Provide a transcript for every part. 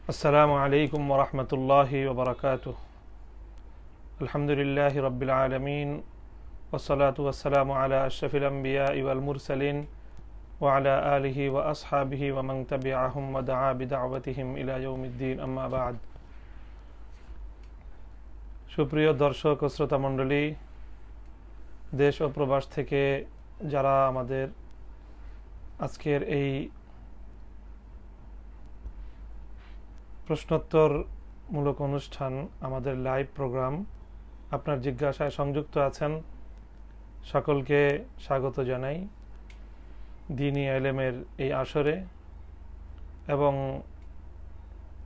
السلام عليكم ورحمة الله وبركاته. الحمد لله رب العالمين والصلاة والسلام على أشرف الأنبياء والمرسلين وعلى آله وأصحابه ومن تبعهم ودعا بدعوتهم إلى يوم الدين أما بعد. সুপ্রিয় দর্শক ও শ্রোতা মণ্ডলী, দেশ ও প্রবাস থেকে যারা আমাদের আজকের এই প্রশ্নোত্তর মূলক অনুষ্ঠান, আমাদের লাইভ প্রোগ্রাম আপনার জিজ্ঞাসায় সংযুক্ত আছেন, সকলকে স্বাগত জানাই দ্বীনি ইলমের এই আসরে এবং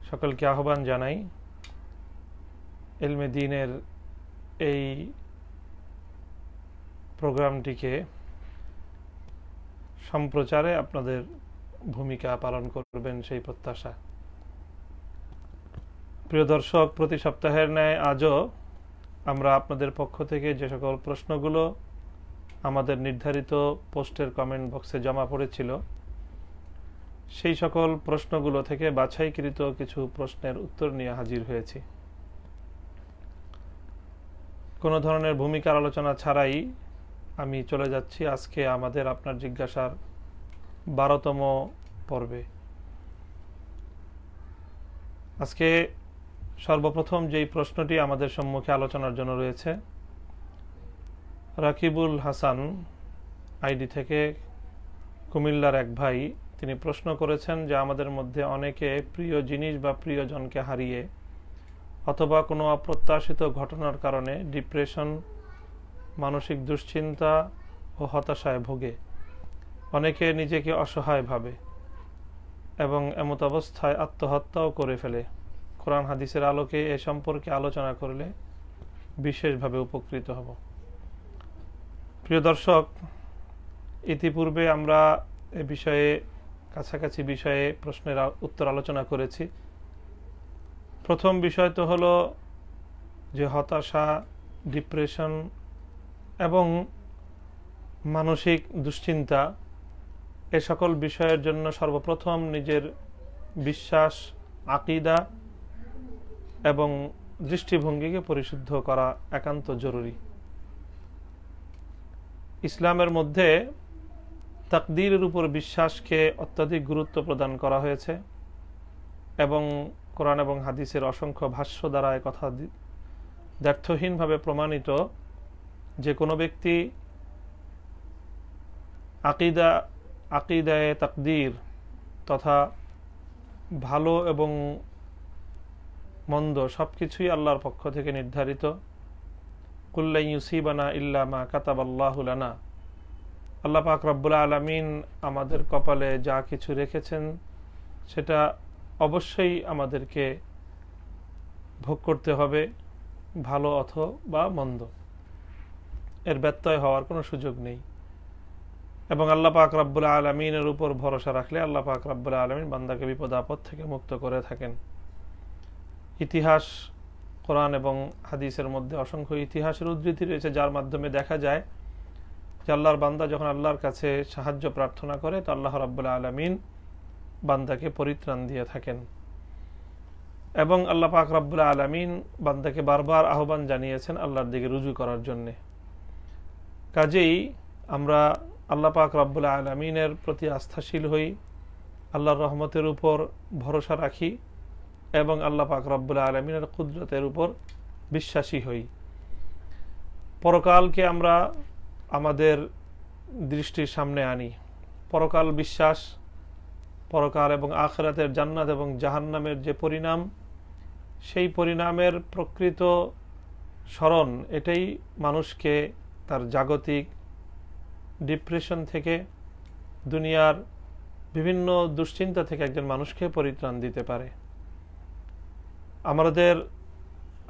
সকলকে আহ্বান জানাই ইলমে দ্বীনের এই প্রোগ্রামটিকে সম্প্রচারে আপনাদের ভূমিকা পালন করবেন সেই প্রত্যাশা। প্রিয় দর্শক, প্রতি সপ্তাহের ন্যায় আজও আমরা আপনাদের পক্ষ থেকে যে সকল প্রশ্নগুলো আমাদের নির্ধারিত পোস্টের কমেন্ট বক্সে জমা পড়েছিল, সেই সকল প্রশ্নগুলো থেকে বাছাইকৃত কিছু প্রশ্নের উত্তর নিয়ে হাজির হয়েছি। কোনো ধরনের ভূমিকার আলোচনা ছাড়াই আমি চলে যাচ্ছি আজকে আমাদের আপনার জিজ্ঞাসার 12তম পর্বে। আজকে সর্বপ্রথম যেই প্রশ্নটি আমাদের সম্মুখে আলোচনার জন্য রয়েছে, রাকিবুল হাসান আইডি থেকে কুমিল্লার এক ভাই, তিনি প্রশ্ন করেছেন যে আমাদের মধ্যে অনেকে প্রিয় জিনিস বা প্রিয়জনকে হারিয়ে অথবা কোনো অপ্রত্যাশিত ঘটনার কারণে ডিপ্রেশন, মানসিক দুশ্চিন্তা ও হতাশায় ভোগে। অনেকে নিজেকে অসহায় ভাবে এবং এমত অবস্থায় আত্মহত্যাও করে ফেলে। কোরআন হাদিসের আলোকে এ সম্পর্কে আলোচনা করলে বিশেষভাবে উপকৃত হব। প্রিয় দর্শক, ইতিপূর্বে আমরা এ বিষয়ে কাছাকাছি বিষয়ে প্রশ্নের উত্তর আলোচনা করেছি। প্রথম বিষয় তো হলো যে হতাশা, ডিপ্রেশন এবং মানসিক দুশ্চিন্তা, এ সকল বিষয়ের জন্য সর্বপ্রথম নিজের বিশ্বাস, আকীদা এবং দৃষ্টিভঙ্গিকে পরিশুদ্ধ করা একান্ত জরুরি। ইসলামের মধ্যে তাকদীরের উপর বিশ্বাসকে অত্যাধিক গুরুত্ব প্রদান করা হয়েছে এবং কোরআন এবং হাদিসের অসংখ্য ভাষ্য দ্বারা একথা দ্ব্যর্থহীনভাবে প্রমাণিত যে কোনো ব্যক্তি আকীদায়ে তাকদীর তথা ভালো এবং মন্দ সবকিছুই আল্লাহর পক্ষ থেকে নির্ধারিত। কুল্লা ইউসিবানা ইল্লা মা কাতাবাল্লাহু লানা, আল্লাহ পাক রব্বুল আলামিন আমাদের কপালে যা কিছু রেখেছেন সেটা অবশ্যই আমাদেরকে ভোগ করতে হবে, ভালো অথবা মন্দ, এর ব্যত্যয় হওয়ার কোনো সুযোগ নেই। এবং আল্লাহ পাক রব্বুল আলামিনের উপর ভরসা রাখলে আল্লাহ পাক রব্বুল আলামিন বান্দাকে বিপদ আপদ থেকে মুক্ত করে থাকেন। ইতিহাস, কোরআন এবং হাদিসের মধ্যে অসংখ্য ইতিহাসের উদ্ধৃতি রয়েছে, যার মাধ্যমে দেখা যায় যে আল্লাহর বান্দা যখন আল্লাহর কাছে সাহায্য প্রার্থনা করে তো আল্লাহ রাব্বুল আলামিন বান্দাকে পরিত্রাণ দিয়ে থাকেন এবং আল্লাহ পাক রব্বুল আলামিন বান্দাকে বারবার আহ্বান জানিয়েছেন আল্লাহর দিকে রুজু করার জন্যে। কাজেই আমরা আল্লাহ পাক রব্বুল আলামিনের প্রতি আস্থাশীল হই, আল্লাহর রহমতের উপর ভরসা রাখি এবং আল্লাহ পাক রব্বুল আলামিনের কুদরতের উপর বিশ্বাসী হই। পরকালকে আমরা আমাদের দৃষ্টির সামনে আনি। পরকাল বিশ্বাস, পরকাল এবং আখিরাতের জান্নাত এবং জাহান্নামের যে পরিণাম, সেই পরিণামের প্রকৃত স্মরণ, এটাই মানুষকে তার জাগতিক ডিপ্রেশন থেকে, দুনিয়ার বিভিন্ন দুশ্চিন্তা থেকে একজন মানুষকে পরিত্রাণ দিতে পারে। আমাদের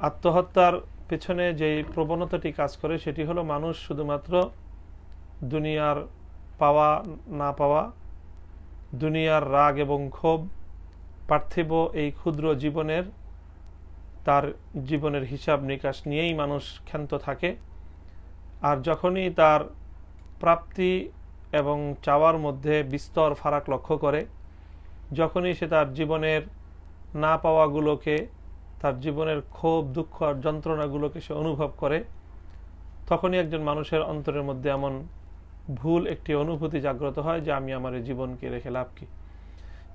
আত্মহত্যার পেছনে যে প্রবণতাটি কাজ করে সেটি হলো মানুষ শুধুমাত্র দুনিয়ার পাওয়া না পাওয়া, দুনিয়ার রাগ এবং ক্ষোভ, পার্থিব এই ক্ষুদ্র জীবনের তার জীবনের হিসাব নিকাশ নিয়েই মানুষ ক্ষান্ত থাকে। আর যখনই তার প্রাপ্তি এবং চাওয়ার মধ্যে বিস্তর ফারাক লক্ষ্য করে, যখনই সে তার জীবনের না পাওয়াগুলোকে, তার জীবনের ক্ষোভ দুঃখ আর যন্ত্রণাগুলোকে সে অনুভব করে, তখনই একজন মানুষের অন্তরের মধ্যে এমন ভুল একটি অনুভূতি জাগ্রত হয় যে আমি আমার এই জীবনকে রেখে লাভ কি।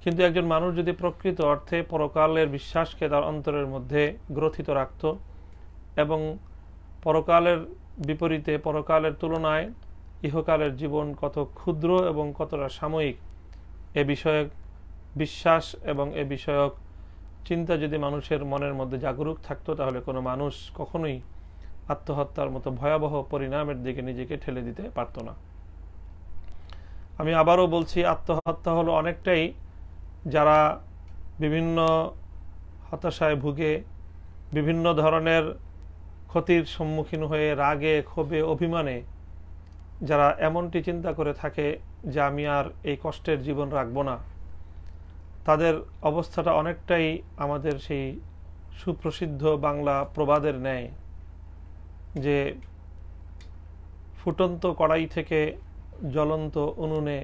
কিন্তু একজন মানুষ যদি প্রকৃত অর্থে পরকালের বিশ্বাসকে তার অন্তরের মধ্যে গ্রথিত রাখত এবং পরকালের বিপরীতে, পরকালের তুলনায় ইহকালের জীবন কত ক্ষুদ্র এবং কতটা সাময়িক এ বিষয়ক বিশ্বাস এবং এ বিষয়ক চিন্তা যদি মানুষের মনের মধ্যে জাগরুক থাকতো, তাহলে কোনো মানুষ কখনোই আত্মহত্যার মতো ভয়াবহ পরিণামের দিকে নিজেকে ঠেলে দিতে পারত না। আমি আবারও বলছি, আত্মহত্যা হলো অনেকটাই যারা বিভিন্ন হতাশায় ভুগে, বিভিন্ন ধরনের ক্ষতির সম্মুখীন হয়ে রাগে, ক্ষোভে, অভিমানে যারা এমনটি চিন্তা করে থাকে যে আমি আর এই কষ্টের জীবন রাখবো না, তাদের অবস্থাটা অনেকটাই আমাদের সেই সুপ্রসিদ্ধ বাংলা প্রবাদের ন্যায় যে ফুটন্ত কড়াই থেকে জ্বলন্ত উনুনে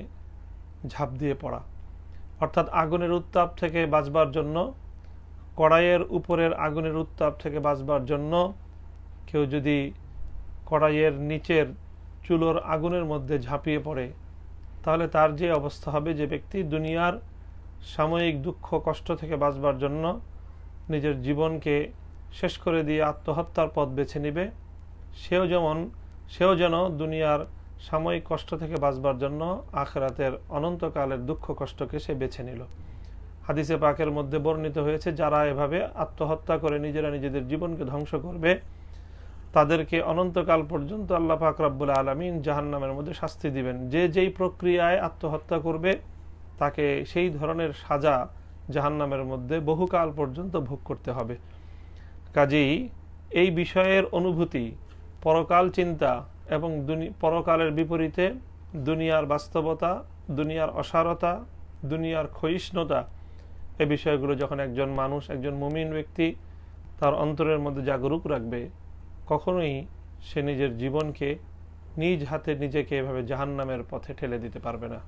ঝাঁপ দিয়ে পড়া। অর্থাৎ আগুনের উত্তাপ থেকে বাঁচবার জন্য, কড়াইয়ের উপরের আগুনের উত্তাপ থেকে বাঁচবার জন্য কেউ যদি কড়াইয়ের নিচের চুলোর আগুনের মধ্যে ঝাঁপিয়ে পড়ে, তাহলে তার যে অবস্থা হবে, যে ব্যক্তি দুনিয়ার সাময়িক দুঃখ কষ্ট থেকে বাঁচবার জন্য নিজের জীবনকে শেষ করে দিয়ে আত্মহত্যার পথ বেছে নেবে, সেও যেন দুনিয়ার সাময়িক কষ্ট থেকে বাঁচবার জন্য আখিরাতের অনন্তকালের দুঃখ কষ্টকে সে বেছে নিল। হাদিসে পাকের মধ্যে বর্ণিত হয়েছে, যারা এভাবে আত্মহত্যা করে নিজেরা নিজেদের জীবনকে ধ্বংস করবে, তাদেরকে অনন্তকাল পর্যন্ত আল্লাহ পাক রব্বুল আলামিন জাহান্নামের মধ্যে শাস্তি দিবেন। যে যেই প্রক্রিয়ায় আত্মহত্যা করবে তাকে সেই ধরনের সাজা জাহান্নামের মধ্যে বহুকাল পর্যন্ত ভোগ করতে হবে। কাজেই এই বিষয়ের অনুভূতি, পরকাল চিন্তা এবং পরকালের বিপরীতে দুনিয়ার বাস্তবতা, দুনিয়ার অসারতা, দুনিয়ার ক্ষয়িষ্ণুতা, এই বিষয়গুলো যখন একজন মানুষ, একজন মুমিন ব্যক্তি তার অন্তরের মধ্যে জাগরুক রাখবে, কখনোই সে নিজের জীবনকে নিজ হাতে নিজেকে এভাবে জাহান্নামের পথে ঠেলে দিতে পারবে না।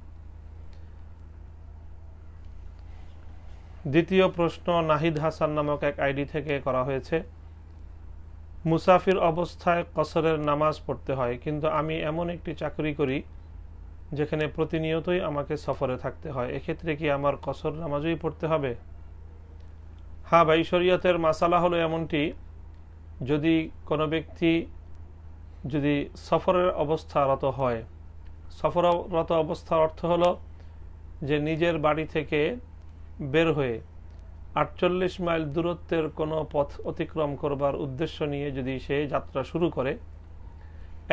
দ্বিতীয় প্রশ্ন নাহিদ হাসান নামক এক আইডি থেকে করা হয়েছে। মুসাফির অবস্থায় কসরের নামাজ পড়তে হয়, কিন্তু আমি এমন একটি চাকরি করি যেখানে প্রতিনিয়তই আমাকে সফরে থাকতে হয়, এক্ষেত্রে কি আমার কসর নামাজই পড়তে হবে? হ্যাঁ ভাই, শরীয়তের মাসালা হলো এমনটি, যদি কোনো ব্যক্তি যদি সফরের অবস্থারত হয়, সফররত অবস্থার অর্থ হলো যে নিজের বাড়ি থেকে বের হয়ে 48 মাইল দূরত্বের কোনো পথ অতিক্রম করবার উদ্দেশ্য নিয়ে যদি সে যাত্রা শুরু করে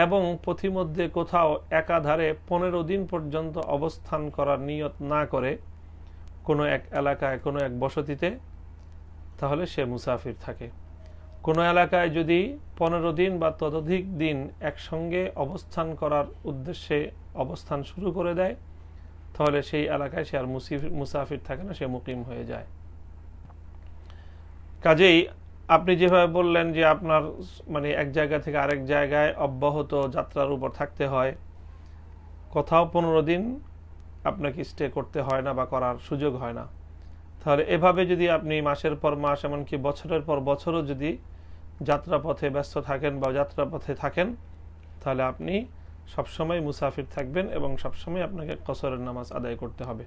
এবং পথিমধ্যে কোথাও একাধারে 15 দিন পর্যন্ত অবস্থান করার নিয়ত না করে কোনো এক এলাকায়, কোনো এক বসতিতে, তাহলে সে মুসাফির থাকে। কোনো এলাকায় যদি 15 দিন বা ততোধিক দিন একসঙ্গে অবস্থান করার উদ্দেশ্যে অবস্থান শুরু করে দেয়, তাহলে সেই এলাকায় সে আর মুসাফির থাকে না, সে মুকিম হয়ে যায়। কাজেই আপনি যেভাবে বললেন যে আপনার মানে এক জায়গা থেকে আরেক জায়গায় অব্যাহত যাত্রার উপর থাকতে হয়, কোথাও 15 দিন আপনাকে স্টে করতে হয় না বা করার সুযোগ হয় না, তাহলে এভাবে যদি আপনি মাসের পর মাস, এমনকি বছরের পর বছরও যদি যাত্রাপথে ব্যস্ত থাকেন বা যাত্রাপথে থাকেন, তাহলে আপনি সবসময় মুসাফির থাকবেন এবং সবসময় আপনাকে কসরের নামাজ আদায় করতে হবে।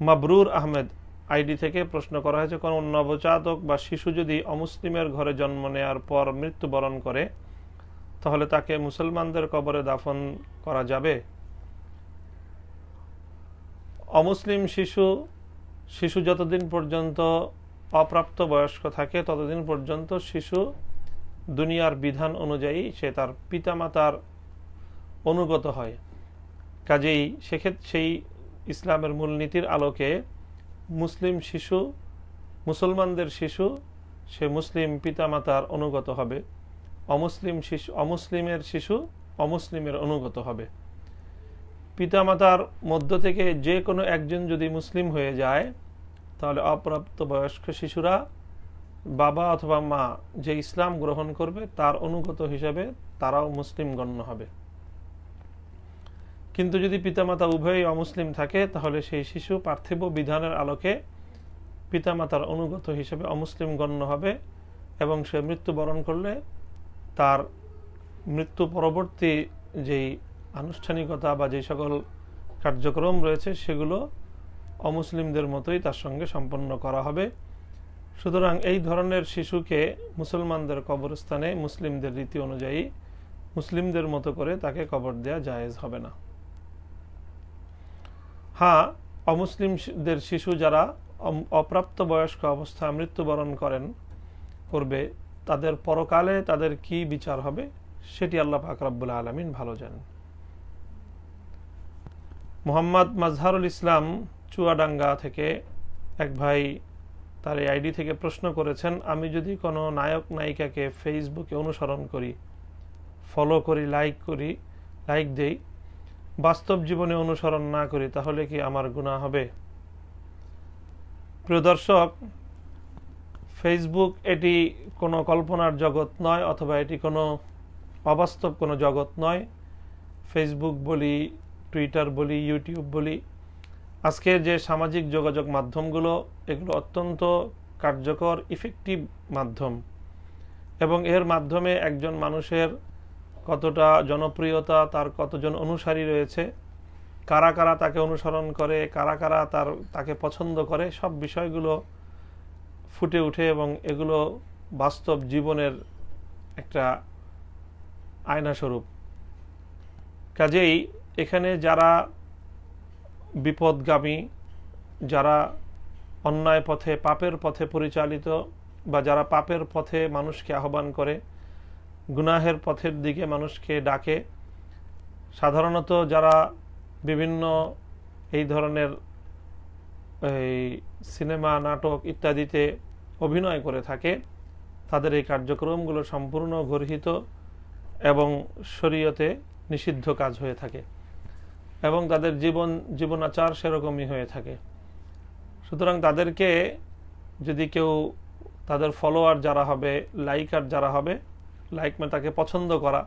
মাবরুর আহমেদ আইডি থেকে প্রশ্ন করা হয়েছে, কোন নবজাতক বা শিশু যদি অমুসলিমের ঘরে জন্ম নেওয়ার পর মৃত্যুবরণ করে, তাহলে তাকে মুসলমানদের কবরে দাফন করা যাবে? অমুসলিম শিশু যতদিন পর্যন্ত অপ্রাপ্ত বয়স্ক থাকে, ততদিন পর্যন্ত শিশু দুনিয়ার বিধান অনুযায়ী সে তার পিতামাতার অনুগত হয়। কাজেই সেক্ষেত্রে সেই ইসলামের মূলনীতির আলোকে মুসলমানদের শিশু সে মুসলিম পিতামাতার অনুগত হবে, অমুসলিমের শিশু অমুসলিমের অনুগত হবে। পিতামাতার মধ্য থেকে যে কোনো একজন যদি মুসলিম হয়ে যায়, তাহলে অপ্রাপ্ত বয়স্ক শিশুরা বাবা অথবা মা যে ইসলাম গ্রহণ করবে তার অনুগত হিসাবে তারাও মুসলিম গণ্য হবে। কিন্তু যদি পিতামাতা উভয়ই অমুসলিম থাকে তাহলে সেই শিশু পার্থিব বিধানের আলোকে পিতামাতার অনুগত হিসেবে অমুসলিম গণ্য হবে এবং সে মৃত্যুবরণ করলে তার মৃত্যু পরবর্তী যেই আনুষ্ঠানিকতা বা যে সকল কার্যক্রম রয়েছে সেগুলো অমুসলিমদের মতোই তার সঙ্গে সম্পন্ন করা হবে। সুতরাং এই ধরনের শিশুকে মুসলমানদের কবরস্থানে মুসলিমদের রীতি অনুযায়ী মুসলিমদের মতো করে তাকে কবর দেয়া জায়েজ হবে না। হ্যাঁ, অমুসলিমদের শিশু যারা অপ্রাপ্ত বয়স্ক অবস্থায় মৃত্যুবরণ করবে তাদের পরকালে তাদের কি বিচার হবে সেটি আল্লাহ পাক রব্বুল আলামিন ভালো জানেন। মোহাম্মদ মাজহারুল ইসলাম চুয়াডাঙ্গা থেকে এক ভাই তার এই আইডি থেকে প্রশ্ন করেছেন, আমি যদি কোনো নায়ক নায়িকাকে ফেসবুকে অনুসরণ করি, ফলো করি, লাইক দেই, বাস্তব জীবনে অনুসরণ না করি, তাহলে কি আমার গুনাহ হবে? প্রিয় দর্শক, ফেসবুক এটি কোনো কল্পনার জগৎ নয় অথবা এটি কোনো অবাস্তব কোনো জগৎ নয়। ফেসবুক বলি, টুইটার বলি, ইউটিউব বলি, আজকের যে সামাজিক যোগাযোগ মাধ্যমগুলো এগুলো অত্যন্ত কার্যকর ইফেক্টিভ মাধ্যম এবং এর মাধ্যমে একজন মানুষের কতটা জনপ্রিয়তা, তার কতজন অনুসারী রয়েছে, কারা কারা তাকে অনুসরণ করে, কারা কারা তাকে পছন্দ করে, সব বিষয়গুলো ফুটে ওঠে এবং এগুলো বাস্তব জীবনের একটা আয়নাস্বরূপ। কাজেই এখানে যারা বিপদগামী, যারা অন্যায় পথে পাপের পথে পরিচালিত বা যারা পাপের পথে মানুষকে আহ্বান করে, গুনাহের পথের দিকে মানুষকে ডাকে, সাধারণত যারা বিভিন্ন এই ধরনের সিনেমা, নাটক ইত্যাদিতে অভিনয় করে থাকে, তাদের এই কার্যক্রমগুলো সম্পূর্ণ গর্হিত এবং শরীয়তে নিষিদ্ধ কাজ হয়ে থাকে এবং তাদের জীবনাচার সেরকমই হয়ে থাকে। সুতরাং তাদেরকে যদি কেউ, তাদের ফলোয়ার যারা হবে, লাইকার যারা হবে, লাইক মানে তাকে পছন্দ করা,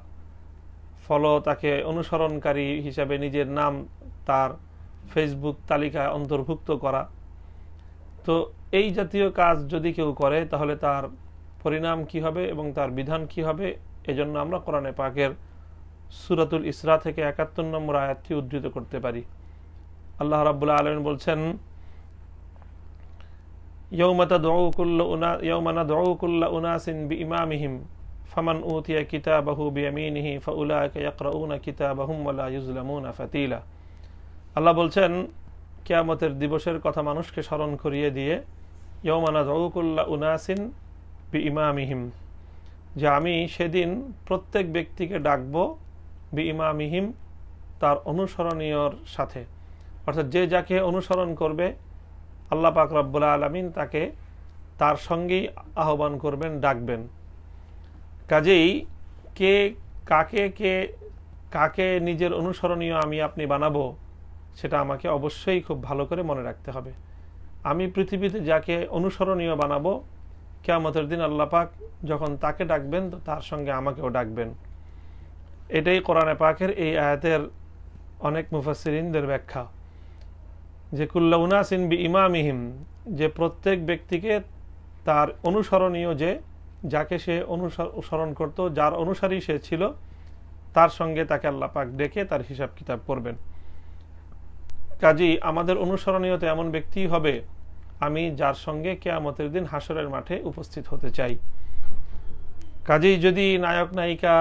ফলো তাকে অনুসরণকারী হিসাবে নিজের নাম তার ফেসবুক তালিকায় অন্তর্ভুক্ত করা, তো এই জাতীয় কাজ যদি কেউ করে তাহলে তার পরিণাম কি হবে এবং তার বিধান কি হবে, এজন্য আমরা কোরআনে পাকের সূরাতুল ইসরা থেকে ৭১ নম্বর আয়াতটি উদ্ধৃত করতে পারি। আল্লাহ রাব্বুল আলামিন বলছেন, ইয়াউমা নাদউ কুল্লা উনাসিন বিইমামিহিম ফামান উতিয়া কিতাবাহু বিয়ামিনিহি ফাউলাইকা ইয়াকরাউনা কিতাবাহুম ওয়া লা ইউজলামুনা ফাতিলা। আল্লাহ বলছেন, কিয়ামতের দিবসের কথা মানুষকে স্মরণ করিয়ে দিয়ে, ইয়াউমা নাদউ কুল্লা উনাসিন বিইমামিহিম, যে আমি সেদিন প্রত্যেক ব্যক্তিকে ডাকবো বিইমামিহিম, তার অনুসরণীয়র সাথে, অর্থাৎ যে যাকে অনুসরণ করবে আল্লাহ পাক রব্বুল আলামিন তাকে তার সঙ্গেই আহ্বান করবেন, ডাকবেন। কাজেই কাকে নিজের অনুসরণীয় আমি আপনি বানাবো সেটা আমাকে অবশ্যই খুব ভালো করে মনে রাখতে হবে। আমি পৃথিবীতে যাকে অনুসরণীয় বানাবো, কিয়ামতের দিন আল্লাহ পাক যখন তাকে ডাকবেন তো তার সঙ্গে আমাকেও ডাকবেন। এটাই কোরআনে পাকের এই আয়াতের অনেক মুফাসসিরিনদের ব্যাখ্যা, যে কুল্লা উনাসিন বিইমামিহিম, যে প্রত্যেক ব্যক্তিকে তার অনুসরণীয়, যাকে সে অনুসরণ করত, যার অনুসারী সে ছিল, তার সঙ্গে তাকে আল্লাহ পাক ডেকে তার হিসাব কিতাব করবেন। কাজেই আমাদের অনুসরণীয়তে এমন ব্যক্তি হবে আমি যার সঙ্গে কিয়ামতের দিন হাসরের মাঠে উপস্থিত হতে চাই। কাজেই যদি নায়ক নায়িকা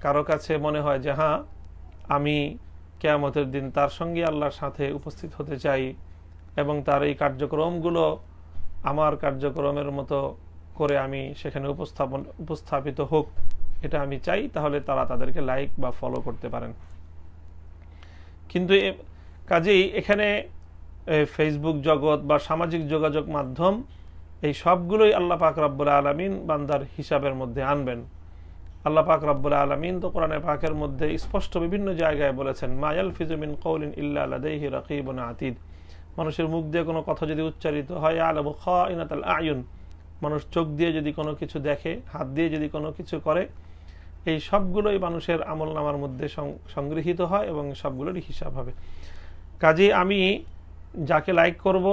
কারো কাছে মনে হয় যে হ্যাঁ আমি কিয়ামতের দিন তার সঙ্গে আল্লাহর সাথে উপস্থিত হতে চাই এবং তার এই কার্যক্রমগুলো আমার কার্যক্রমের মতো করে আমি সেখানে উপস্থাপিত হোক, এটা আমি চাই, তাহলে তারা তাদেরকে লাইক বা ফলো করতে পারেন। কিন্তু কাজেই এখানে ফেসবুক জগৎ বা সামাজিক যোগাযোগ মাধ্যম এই সবগুলোই আল্লাহ পাক রব্বুল আলামিন বান্দার হিসাবের মধ্যে আনবেন। আল্লাহ পাক রব্বুল আলামিন তো কোরআনে পাকের মধ্যে স্পষ্ট বিভিন্ন জায়গায় বলেছেন, মা ইয়ালফিজু মিন কওলিন ইল্লা লাদাইহি রাকিবুন আতীদ, মানুষের মুখ দিয়ে কোনো কথা যদি উচ্চারিত হয়, আলামু খাইনাতাল আয়ুন, মানুষ চোখ দিয়ে যদি কোনো কিছু দেখে, হাত দিয়ে যদি কোনো কিছু করে, এই সবগুলোই মানুষের আমলনামার মধ্যে সংগৃহীত হয় এবং সবগুলোরই হিসাব হবে। কাজেই আমি যাকে লাইক করব,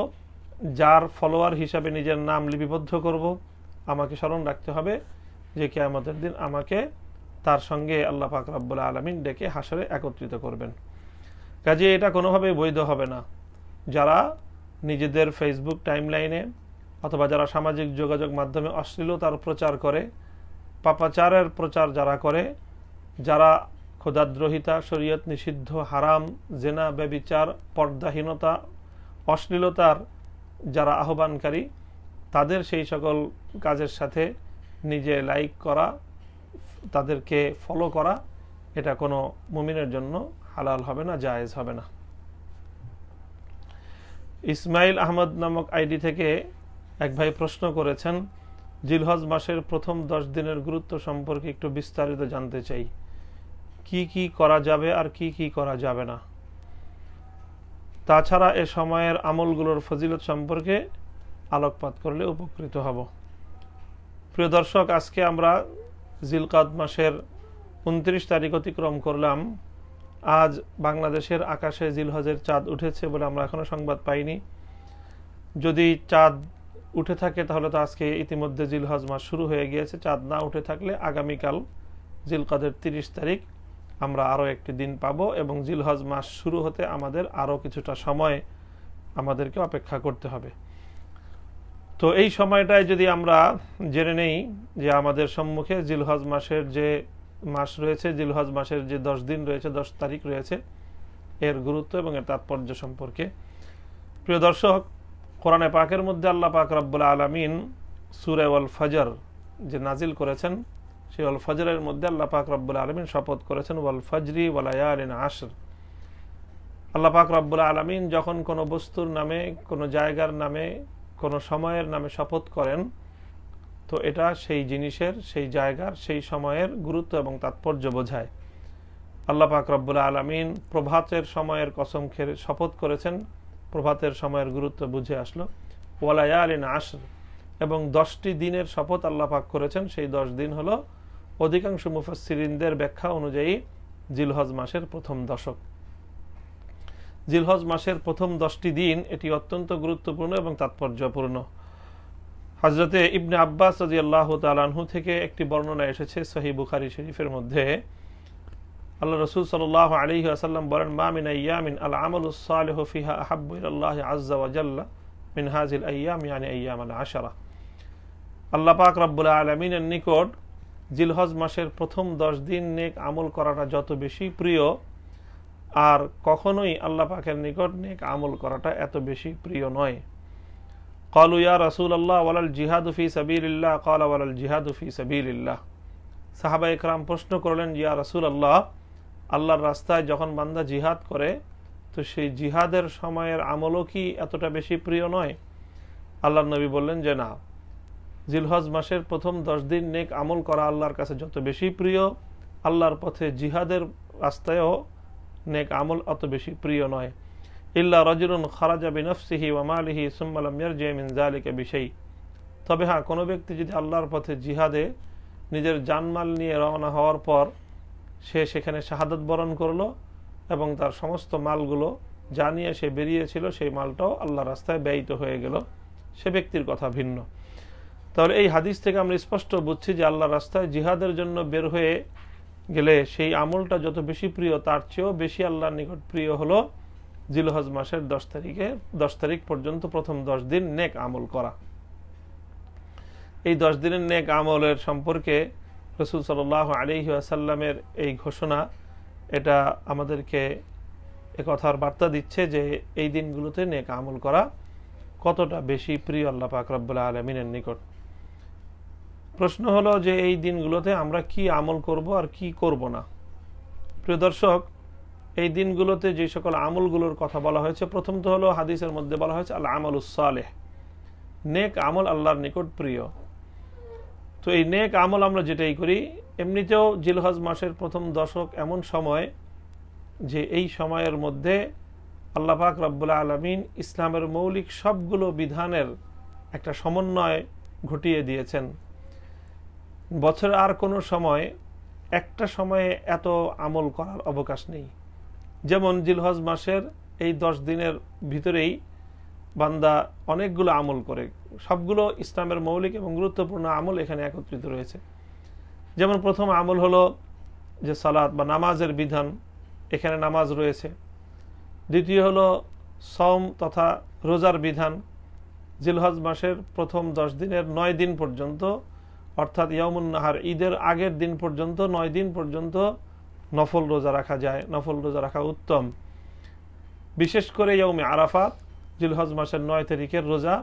যার ফলোয়ার হিসাবে নিজের নাম লিপিবদ্ধ করব, আমাকে স্মরণ রাখতে হবে যে কিয়ামতের দিন আমাকে তার সঙ্গে আল্লাহ পাক রব্বুল আলামিন ডেকে হাসরে একত্রিত করবেন। কাজেই এটা কোনোভাবেই বৈধ হবে না। যারা নিজেদের ফেসবুক টাইমলাইনে অথবা যারা সামাজিক যোগাযোগ মাধ্যমে অশ্লীলতার প্রচার করে, পাপাচারের প্রচার যারা করে, যারা খোদাদ্রোহিতা, শরীয়ত নিষিদ্ধ, হারাম, জেনা, ব্যভিচার, পর্দাহীনতা, অশ্লীলতার যারা আহ্বানকারী, তাদের সেই সকল কাজের সাথে নিজে লাইক করা, তাদেরকে ফলো করা, এটা কোনো মুমিনের জন্য হালাল হবে না, জায়েজ হবে না। ইসমাইল আহমদ নামক আইডি থেকে এক ভাই প্রশ্ন করেছেন, জিলহজ মাসের প্রথম 10 দিনের গুরুত্ব সম্পর্কে একটু বিস্তারিত জানতে চাই। কি কি করা যাবে আর কি কি করা যাবে না, তাছাড়া এ সময়ের আমলগুলোর ফজিলত সম্পর্কে আলোকপাত করলে উপকৃত হব। প্রিয় দর্শক, আজকে আমরা জিলকাদ মাসের 29 তারিখ অতিক্রম করলাম। আজ বাংলাদেশের আকাশে জিলহজের চাঁদ উঠেছে বলে আমরা এখনো সংবাদ পাইনি। যদি চাঁদ উঠে থাকে তাহলে তো আজকে ইতিমধ্যে জিলহজ মাস শুরু হয়ে গিয়েছে। চাঁদ না উঠে থাকলে আগামীকাল জিলকাদের 30 তারিখ আমরা আরও একটি দিন পাব এবং জিলহজ মাস শুরু হতে আমাদের আরও কিছুটা সময় আমাদেরকে অপেক্ষা করতে হবে। তো এই সময়টায় যদি আমরা জেনে নেই যে আমাদের সম্মুখে জিলহজ মাসের যে মাস রয়েছে, জিলহজ মাসের যে 10 দিন রয়েছে, 10 তারিখ রয়েছে, এর গুরুত্ব এবং এর তাৎপর্য সম্পর্কে। প্রিয় দর্শক, কোরআনে পাকের মধ্যে আল্লাহ পাক রব্বুল আলামিন সূরা ওয়াল ফজর যে নাজিল করেছেন, সেই ওয়াল ফজরের মধ্যে আল্লাহ পাক রব্বুল আলামিন শপথ করেছেন ওয়াল ফজরি ওয়া লায়ালিন আশর। আল্লাহ পাক রব্বুল আলামিন যখন কোনো বস্তুর নামে, কোনো জায়গার নামে, কোনো সময়ের নামে শপথ করেন, তো এটা সেই জিনিসের, সেই জায়গার, সেই সময়ের গুরুত্ব এবং তাৎপর্য বোঝায়। আল্লাহ পাক রব্বুল আলামিন প্রভাতের সময়ের কসম খেয়ে শপথ করেছেন, প্রভাতের সময়ের গুরুত্ব বুঝে আসলো। ওয়া লায়ালিন আশর, এবং 10টি দিনের শপথ আল্লাহ পাক করেছেন। সেই 10 দিন হলো অধিকাংশ মুফাসসিরিনদের ব্যাখ্যা অনুযায়ী জিলহজ মাসের প্রথম দশক। জিলহজ মাসের প্রথম 10টি দিন এটি অত্যন্ত গুরুত্বপূর্ণ এবং তাৎপর্যপূর্ণ। হযরতে ইবনে আব্বাস রাদিয়াল্লাহু তাআলা আনহু থেকে একটি বর্ণনা এসেছে সহিহ বুখারী শরীফের মধ্যে। আল্লাহ রাসূল সাল্লাল্লাহু আলাইহি ওয়াসাল্লাম বলেন, মা মিন আইয়ামিন আল আমালুস সালিহু ফিহা আহাব্বু ইলাল্লাহি আযজা ওয়া জাল্লা মিন হাযিল আইয়াম, ইয়ানি আইয়ামুল আশরা। আল্লাহ পাক রব্বুল আলামিনের নিকট জিলহজ মাসের প্রথম 10 দিন নেক আমল করাটা যত বেশি প্রিয়, আর কখনোই আল্লাহ পাকের নিকট নেক আমল করাটা এত বেশি প্রিয় নয়। ক্বালু ইয়া রাসূলুল্লাহ ওয়ালাল জিহাদু ফি সাবিলিল্লাহ, ক্বালা ওয়ালাল জিহাদু ফি সাবিলিল্লাহ। সাহাবায়ে কেরাম প্রশ্ন করলেন, ইয়া রাসূলুল্লাহ, আল্লাহর রাস্তায় যখন বান্দা জিহাদ করে, তো সেই জিহাদের সময়ের আমলও কি এতটা বেশি প্রিয় নয়? আল্লাহর নবী বললেন যে না, জিলহজ মাসের প্রথম 10 দিন নেক আমল করা আল্লাহর কাছে যত বেশি প্রিয়, আল্লাহর পথে জিহাদের রাস্তায়ও নেক আমল অত বেশি প্রিয় নয়। ইল্লা রাজুলুন খারাজা বিনফসিহি ওয়া মালিহি সুম্মা লাম ইয়ারজি মিন যালিকা বিশাই। তবে হ্যাঁ, কোনো ব্যক্তি যদি আল্লাহর পথে জিহাদে নিজের জানমাল নিয়ে রওনা হওয়ার পর সে সেখানে শাহাদাত বরণ করলো এবং তার সমস্ত মালগুলো যা নিয়ে সে বেরিয়েছিল সেই মালটাও আল্লাহর রাস্তায় ব্যয়িত হয়ে গেল, সে ব্যক্তির কথা ভিন্ন। তাহলে এই হাদিস থেকে আমরা স্পষ্ট বুঝছি যে আল্লাহর রাস্তায় জিহাদের জন্য বের হয়ে গেলে সেই আমলটা যত বেশি প্রিয়, তার চেয়েও বেশি আল্লাহর নিকট প্রিয় হলো জিলহজ মাসের 10 তারিখ পর্যন্ত প্রথম 10 দিন নেক আমল করা। এই 10 দিনের নেক আমলের সম্পর্কে রাসূল সাল্লাল্লাহু আলাইহি ওয়াসাল্লামের এই ঘোষণা, এটা আমাদেরকে একথার বার্তা দিচ্ছে যে এই দিনগুলোতে নেক আমল করা কতটা বেশি প্রিয় আল্লাহ পাক রব্বুল আলামিনের নিকট। প্রশ্ন হলো যে এই দিনগুলোতে আমরা কি আমল করব আর কি করব না। প্রিয় দর্শক, এই দিনগুলোতে যে সকল আমলগুলোর কথা বলা হয়েছে, প্রথম তো হলো হাদিসের মধ্যে বলা হয়েছে আল আমালুস সালেহ, নেক আমল আল্লাহর নিকট প্রিয়। তো এই নেক আমল আমরা যেটাই করি, এমনিতেও জিলহজ মাসের প্রথম দশক এমন সময় যে এই সময়ের মধ্যে আল্লাহ পাক রব্বুল আলামিন ইসলামের মৌলিক সবগুলো বিধানের একটা সমন্বয় ঘটিয়ে দিয়েছেন। বছরে আর কোনো সময় একটা সময়ে এত আমল করার অবকাশ নেই। যেমন জিলহজ মাসের এই 10 দিনের ভিতরেই বান্দা অনেকগুলো আমল করে, সবগুলো ইসলামের মৌলিক এবং গুরুত্বপূর্ণ আমল এখানে একত্রিত রয়েছে। যেমন প্রথম আমল হলো যে সালাত বা নামাজের বিধান, এখানে নামাজ রয়েছে। দ্বিতীয় হলো সওম তথা রোজার বিধান। জিলহজ মাসের প্রথম 10 দিনের 9 দিন পর্যন্ত, অর্থাৎ ইয়াউমুন নাহার ঈদের আগের দিন পর্যন্ত 9 দিন পর্যন্ত নফল রোজা রাখা যায়, নফল রোজা রাখা উত্তম। বিশেষ করে ইয়াউমে আরাফাত, জিলহজ মাসের 9 তারিখের রোজা,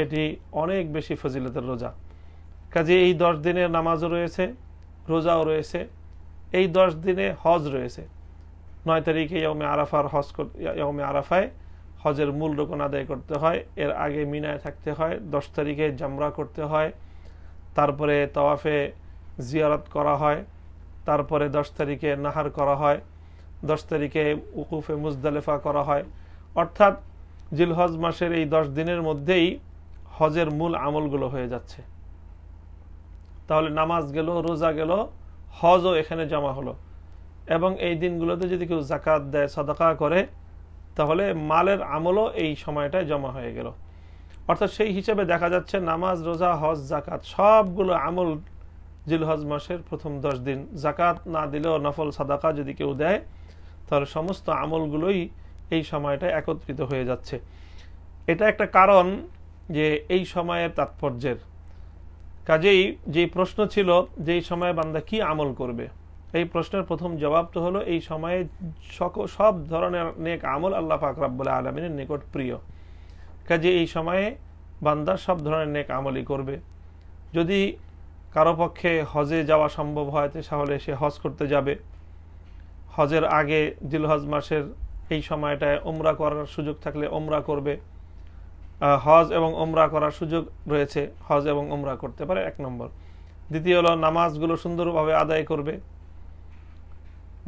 এটি অনেক বেশি ফজিলতের রোজা। কাজে এই 10 দিনের নামাজও রয়েছে, রোজাও রয়েছে। এই 10 দিনে হজ রয়েছে। 9 তারিখে ইয়াউমে আরাফায় হজের মূল রুকন আদায় করতে হয়। এর আগে মিনায় থাকতে হয়। 10 তারিখে জামরা করতে হয়। তারপরে তাওয়াফে জিয়ারত করা হয়। তারপরে 10 তারিখে নাহার করা হয়। 10 তারিখে উকুফে মুজদালিফা করা হয়। অর্থাৎ জিলহজ মাসের এই 10 দিনের মধ্যেই হজের মূল আমলগুলো হয়ে যাচ্ছে। তাহলে নামাজ গেল, রোজা গেল, হজও এখানে জমা হলো। এবং এই দিনগুলোতে যদি কেউ যাকাত দেয়, সাদাকা করে, তাহলে মালের আমলও এই সময়টায় জমা হয়ে গেল। অর্থাৎ সেই হিসেবে দেখা যাচ্ছে নামাজ, রোজা, হজ, যাকাত সবগুলো আমল জিলহজ মাসের প্রথম 10 দিন। যাকাত না দিলেও নফল সাদাকা যদি কেউ দেয়, তাহলে সমস্ত আমলগুলোই এই সময়টায় একত্রিত হয়ে যাচ্ছে। এটা একটা কারণ যে এই সময়ের তাৎপর্যের। কাজেই যে প্রশ্ন ছিল যে এই সময়ে বান্দা কি আমল করবে, এই প্রশ্নের প্রথম জবাব তো হলো এই সময়ে সব ধরনের নেক আমল আল্লাহ পাক রব্বুল আলামিনের নিকট প্রিয়। কাজে এই সময়ে বান্দা সব ধরনের নেক আমলই করবে। যদি কারো পক্ষে হজে যাওয়া সম্ভব হয় তাহলে সে হজ করতে যাবে। হজের আগে জিলহজ মাসের এই সময়টায় উমরা করার সুযোগ থাকলে উমরা করবে। হজ এবং উমরা করার সুযোগ রয়েছে, হজ এবং উমরা করতে পারে, 1 নম্বর। দ্বিতীয় হলো নামাজগুলো সুন্দরভাবে আদায় করবে।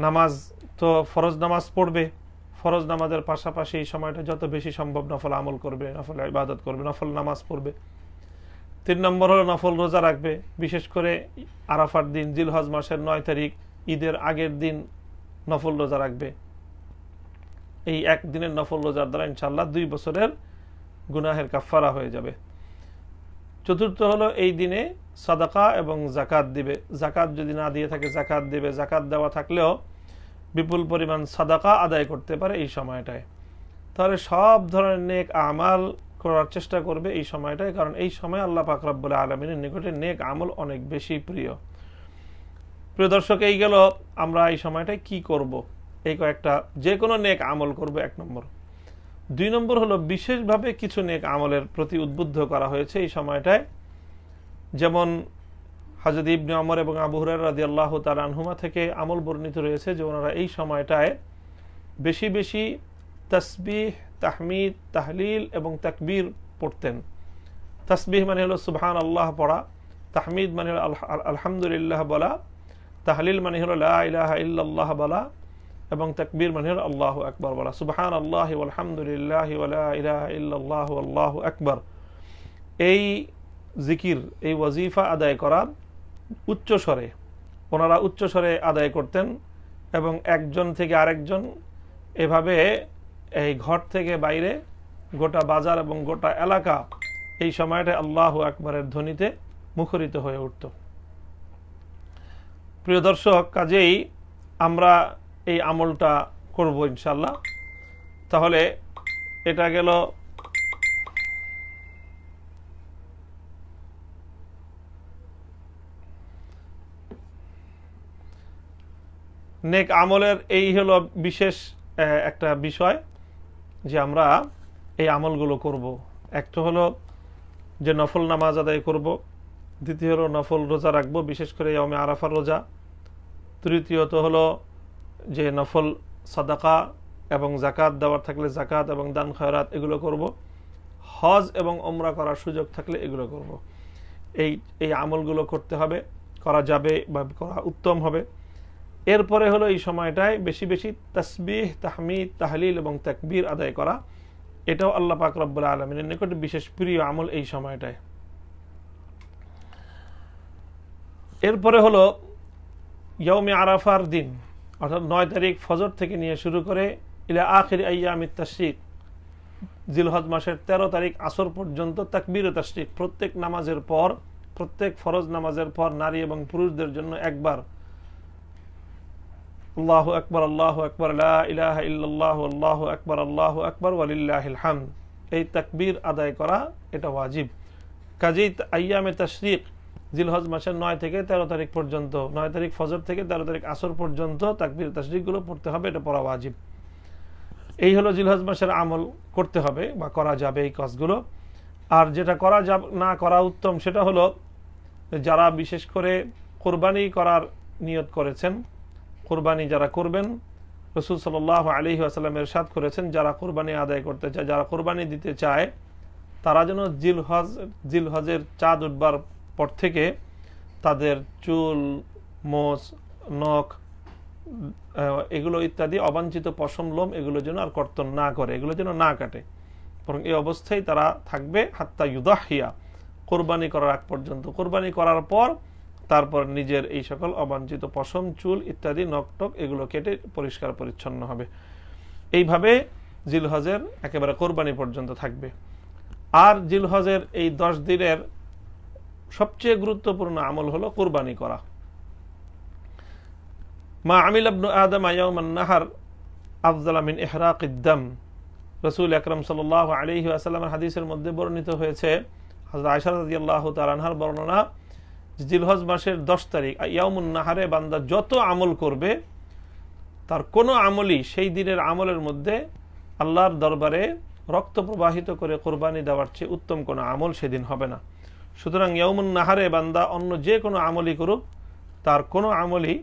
নামাজ তো ফরজ নামাজ পড়বে, ফরজ নামাজের পাশাপাশি এই সময়টা যত বেশি সম্ভব নফল আমল করবে, নফল ইবাদত করবে, নফল নামাজ পড়বে। 3 নম্বর হলো নফল রোজা রাখবে। বিশেষ করে আরাফার দিন, জিলহজ মাসের 9 তারিখ ঈদের আগের দিন নফল রোজা রাখবে। এই একদিনের নফল রোজার দ্বারা ইনশাআল্লাহ 2 বছরের গুনাহের কাফারা হয়ে যাবে। চতুর্থ হলো এই দিনে সাদাকা এবং যাকাত দিবে। যাকাত যদি না দিয়ে থাকে যাকাত দিবে। যাকাত দেওয়া থাকলেও বিপুল পরিমাণ সাদাকা আদায় করতে পারে এই সময়টায়। তাহলে সব ধরনের নেক আমাল করার চেষ্টা করবে এই সময়টায়, কারণ এই সময় আল্লাহ পাক রব্বুল আলামিনের নিকটে নেক আমল অনেক বেশি প্রিয়। প্রিয় দর্শক, এই গেল আমরা এই সময়টায় কি করব। এই কয়েকটা যে কোনো নেক আমল করব, 1 নম্বর। 2 নম্বর হলো বিশেষভাবে কিছু নেক আমলের প্রতি উদ্বুদ্ধ করা হয়েছে এই সময়টায়। যেমন হযরত ইবনে ওমর এবং আবু হুরায়রা রাদিয়াল্লাহু তাআলা আনহুমা থেকে আমল বর্ণিত রয়েছে যে ওনারা এই সময়টায় বেশি বেশি তাসবিহ, তাহমিদ, তাহলিল এবং তাকবীর পড়তেন। তাসবিহ মানে হলো সুবহানাল্লাহ পড়া, তাহমিদ মানে হলো আলহামদুলিল্লাহ বলা, তাহলিল মানে হলো লা ইলাহা ইল্লাল্লাহ বলা, এবং তাকবীর মানে হলো আল্লাহু আকবার বলা। সুবহানাল্লাহি ওয়াল হামদুলিল্লাহি ওয়া লা ইলাহা ইল্লাল্লাহু আল্লাহু আকবার। এই জিকির, এই ওয়াজিফা আদায় করা উচ্চ স্বরে, ওনারা উচ্চ স্বরে আদায় করতেন। এবং একজন থেকে আরেকজন এভাবে এই ঘর থেকে বাইরে গোটা বাজার এবং গোটা এলাকা এই সময়টা আল্লাহু আকবারের ধ্বনিতে মুখরিত হয়ে উঠত। প্রিয় দর্শক, কাজেই আমরা এই আমলটা করব ইনশাআল্লাহ। তাহলে এটা গেল নেক আমলের এই হলো বিশেষ একটা বিষয় যে আমরা এই আমলগুলো করব। একটা হলো যে নফল নামাজ আদায় করব, দ্বিতীয় হলো নফল রোজা রাখবো, বিশেষ করে ইয়াউমে আরাফার রোজা। তৃতীয়ত হলো যে নফল সাদাকা এবং যাকাত দেওয়ার থাকলে যাকাত এবং দান খয়রাত এগুলো করব। হজ এবং উমরা করার সুযোগ থাকলে এগুলো করব। এই আমলগুলো করতে হবে, করা যাবে বা করা উত্তম হবে। এরপরে হলো এই সময়টায় বেশি বেশি তাসবিহ, তাহমিদ, তাহলিল এবং তাকবীর আদায় করা। এটাও আল্লাহ পাক রব্বুল আলামিনের নিকট বিশেষ প্রিয় আমল এই সময়টায়। এরপরে হলো ইয়াউমে আরাফার দিন, অর্থাৎ 9 তারিখ ফজর থেকে নিয়ে শুরু করে ইলা আখির আইয়ামিত তাশরিক, জিলহজ মাসের 13 তারিখ আসর পর্যন্ত তাকবীরে তাশরিক। প্রত্যেক নামাজের পর, প্রত্যেক ফরজ নামাজের পর নারী এবং পুরুষদের জন্য একবার আল্লাহু আকবার আল্লাহু আকবার লা ইলাহা ইল্লাল্লাহু আল্লাহু আকবার আল্লাহু আকবার ওয়ালিল্লাহিল হামদ, এই তাকবীর আদায় করা এটা ওয়াজিব। কাজেই আইয়ামে তাশরিক জিলহজ মাসের 9 থেকে 13 তারিখ পর্যন্ত, 9 তারিখ ফজর থেকে 13 তারিখ আসর পর্যন্ত তাকবীর তাশরিকগুলো পড়তে হবে, এটা পড়া ওয়াজিব। এই হলো জিলহজ মাসের আমল করতে হবে বা করা যাবে এই কাজগুলো। আর যেটা করা যাবে না করা উত্তম সেটা হলো যারা বিশেষ করে কোরবানি করার নিয়ত করেছেন, কোরবানি যারা করবেন, রাসূল সাল্লাল্লাহু আলাইহি ওয়াসাল্লাম ইরশাদ করেছেন যারা কোরবানি আদায় করতে চায়, যারা কোরবানি দিতে চায়, তারা যেন জিলহজের চাঁদ উঠবার পর থেকে তাদের চুল, মোচ, নখ এগুলো ইত্যাদি অবাঞ্ছিত পশম, লোম এগুলো যেন আর কর্তন না করে, এগুলো যেন না কাটে, বরং এই অবস্থায় তারা থাকবে হাত্তা ইউদাহিয়া, কোরবানি করার আগ পর্যন্ত। কোরবানি করার পর তারপর নিজের এই সকল অবাঞ্ছিত পশম, চুল ইত্যাদি, নখটক এগুলো কেটে পরিষ্কার পরিচ্ছন্ন হবে। এইভাবে জিলহজের একেবারে কোরবানি পর্যন্ত থাকবে। আর জিলহজের এই 10 দিনের সবচেয়ে গুরুত্বপূর্ণ আমল হলো কোরবানি করা। মা আমিল ইবনু আদম ইয়াউমান নাহার আফযালা মিন ইহরাকিদ দাম, রাসূল আকরাম সাল্লাল্লাহু আলাইহি ওয়াসাল্লামের হাদিসের মধ্যে বর্ণিত হয়েছে, হযরত আয়েশা রাদিয়াল্লাহু তাআলা আনহার বর্ণনা, জিলহজ মাসের 10 তারিখ ইয়াউমুন নাহারে বান্দা যত আমল করবে তার কোনো আমলই সেই দিনের আমলের মধ্যে আল্লাহর দরবারে রক্ত প্রবাহিত করে কোরবানি দেওয়ার চেয়ে উত্তম কোনো আমল সেদিন হবে না। সুতরাং ইয়াউমুন নাহারে বান্দা অন্য যে কোনো আমলই করুক, তার কোনো আমলই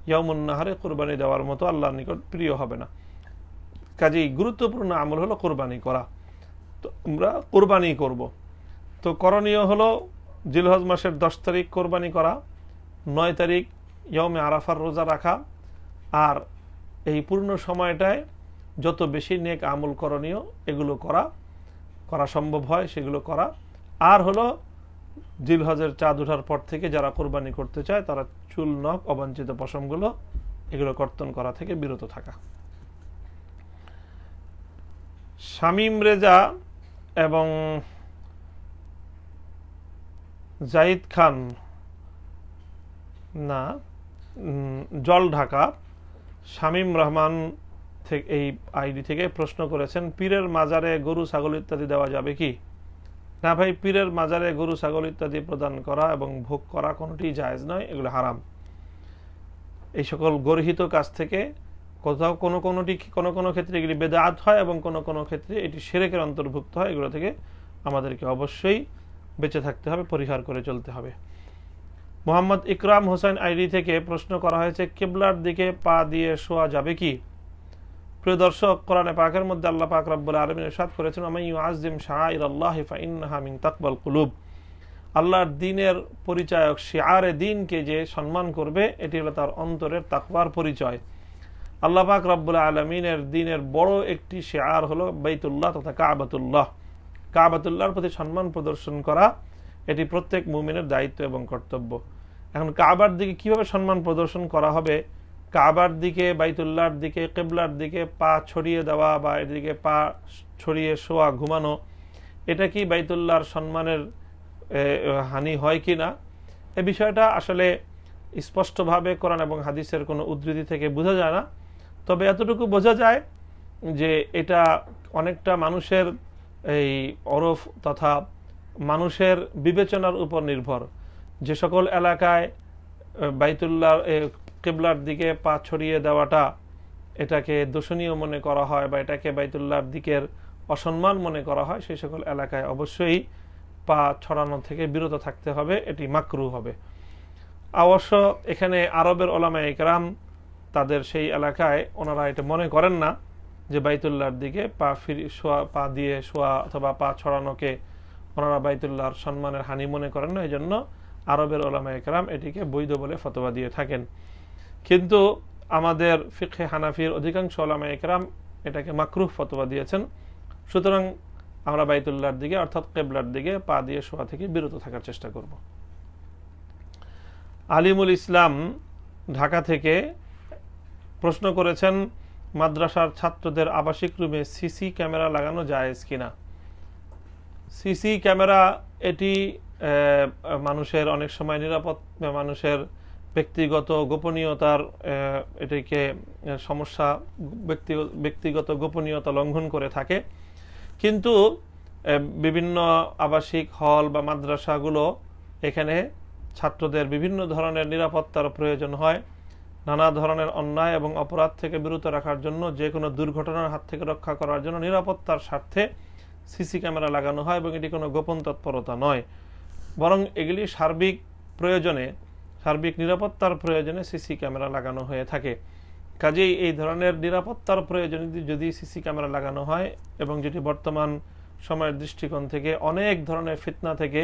ইয়াউমুন নাহারে কোরবানি দেওয়ার মতো আল্লাহর নিকট প্রিয় হবে না। কাজেই গুরুত্বপূর্ণ আমল হলো কোরবানি করা। তো আমরা কোরবানি করব, তো করণীয় হলো জিলহজ মাসের 10 তারিখ কোরবানি করা, 9 তারিখ ইয়াউমে আরাফার রোজা রাখা, আর এই পূর্ণ সময়টায় যত বেশি নেক আমল করণীয় এগুলো করা সম্ভব হয় সেগুলো করা। আর হলো জিলহজের চাঁদ ওঠার পর থেকে যারা কোরবানি করতে চায় তারা চুল, নখ, অবাঞ্ছিত পশমগুলো এগুলো কর্তন করা থেকে বিরত থাকা। শামীম রেজা এবং জাহিদ খান না জল ঢাকা, শামীম রহমান থেকে এই আইডি থেকে প্রশ্ন করেছেন, পীরের মাজারে গরু, ছাগল ইত্যাদি দেওয়া যাবে কি? না ভাই, পীরের মাজারে গরু, ছাগল ইত্যাদি প্রদান করা এবং ভোগ করা কোনোটি জায়েজ নয়, এগুলো হারাম। এই সকল গর্হিত কাজ থেকে কোথাও কোনো ক্ষেত্রে এগুলি বেদাত হয় এবং কোনো ক্ষেত্রে এটি শিরকের অন্তর্ভুক্ত হয়। এগুলো থেকে আমাদেরকে অবশ্যই বেঁচে থাকতে হবে, পরিহার করে চলতে হবে। মোহাম্মদ ইকরাম হোসেন আইডি থেকে প্রশ্ন করা হয়েছে, কিবলার দিকে পা দিয়ে শোয়া যাবে কি? প্রিয় দর্শক, কোরআনে পাকের মধ্যে আল্লাহ পাক রব্বুল আলামিন ইরশাদ করেছেন, আমান ইউআযযিম শাআইরাল্লাহি ফাইন্নাহা মিন তাকওয়াল কুলুব, আল্লাহর দ্বীনের পরিচায়ক শিআরে দ্বীনকে যে সম্মান করবে এটি হলো তার অন্তরের তাকওয়ার পরিচয়। আল্লাহ পাক রব্বুল আলামিনের দ্বীনের বড় একটি শিআর হলো বাইতুল্লাহ তথা কাবাতুল্লাহ। কাবাতুল্লাহর প্রতি সম্মান প্রদর্শন করা এটি প্রত্যেক মুমিনের দায়িত্ব এবং কর্তব্য। এখন কাবার দিকে কিভাবে সম্মান প্রদর্শন করা হবে? কাবার দিকে, বাইতুল্লাহর দিকে, কিবলার দিকে পা ছড়িয়ে দেওয়া বা এদিকে পা ছড়িয়ে শোয়া, ঘুমানো, এটা কি বাইতুল্লাহর সম্মানের হানি হয় কি না? এ বিষয়টা আসলে স্পষ্টভাবে কোরআন এবং হাদিসের কোনো উদ্ধৃতি থেকে বোঝা যায় না। তবে এতটুকু বোঝা যায় যে এটা অনেকটা মানুষের এই অরফ তথা মানুষের বিবেচনার উপর নির্ভর। যে সকল এলাকায় বাইতুল্লাহ কিবলার দিকে পা ছড়িয়ে দেওয়াটা এটাকে দোষণীয় মনে করা হয় বা এটাকে বাইতুল্লাহর দিকের অসম্মান মনে করা হয়, সেই সকল এলাকায় অবশ্যই পা ছড়ানো থেকে বিরত থাকতে হবে, এটি মাকরুহ হবে। অবশ্য এখানে আরবের ওলামায়ে কেরাম তাদের সেই এলাকায় ওনারা এটা মনে করেন না যে বাইতুল্লাহর দিকে পা দিয়ে শোয়া অথবা পা ছড়ানোকে ওনারা বাইতুল্লাহর সম্মানের হানি মনে করেন না। এই জন্য আরবের ওলামায়ে কেরাম এটিকে বৈধ বলে ফতোয়া দিয়ে থাকেন। কিন্তু আমাদের ফিকহে হানাফির অধিকাংশ ওলামায়ে কেরাম এটাকে মাকরুহ ফতোয়া দিয়েছেন। সুতরাং আমরা বাইতুল্লাহর দিকে অর্থাৎ কিবলার দিকে পা দিয়ে শোয়া থেকে বিরত থাকার চেষ্টা করব। আলিমুল ইসলাম ঢাকা থেকে প্রশ্ন করেছেন, মাদ্রাসার ছাত্রদের আবাসিক রুমে সিসি ক্যামেরা লাগানো জায়েজ কিনা। সিসি ক্যামেরা এটি মানুষের অনেক সময় মানুষের ব্যক্তিগত গোপনীয়তার এটিকে সমস্যা, ব্যক্তিগত গোপনীয়তা লঙ্ঘন করে থাকে। কিন্তু বিভিন্ন আবাসিক হল বা মাদ্রাসাগুলো এখানে ছাত্রদের বিভিন্ন ধরনের নিরাপত্তার প্রয়োজন হয়। নানা ধরনের অন্যায় এবং অপরাধ থেকে বিরত রাখার জন্য, যে কোনো দুর্ঘটনার হাত থেকে রক্ষা করার জন্য নিরাপত্তার স্বার্থে সিসি ক্যামেরা লাগানো হয় এবং এটি কোনো গোপন তৎপরতা নয়, বরং এগুলি সার্বিক প্রয়োজনে, সার্বিক নিরাপত্তার প্রয়োজনে সিসি ক্যামেরা লাগানো হয়ে থাকে। কাজেই এই ধরনের নিরাপত্তার প্রয়োজনে যদি সিসি ক্যামেরা লাগানো হয়, এবং যেটি বর্তমান সময়ের দৃষ্টিকোণ থেকে অনেক ধরনের ফিতনা থেকে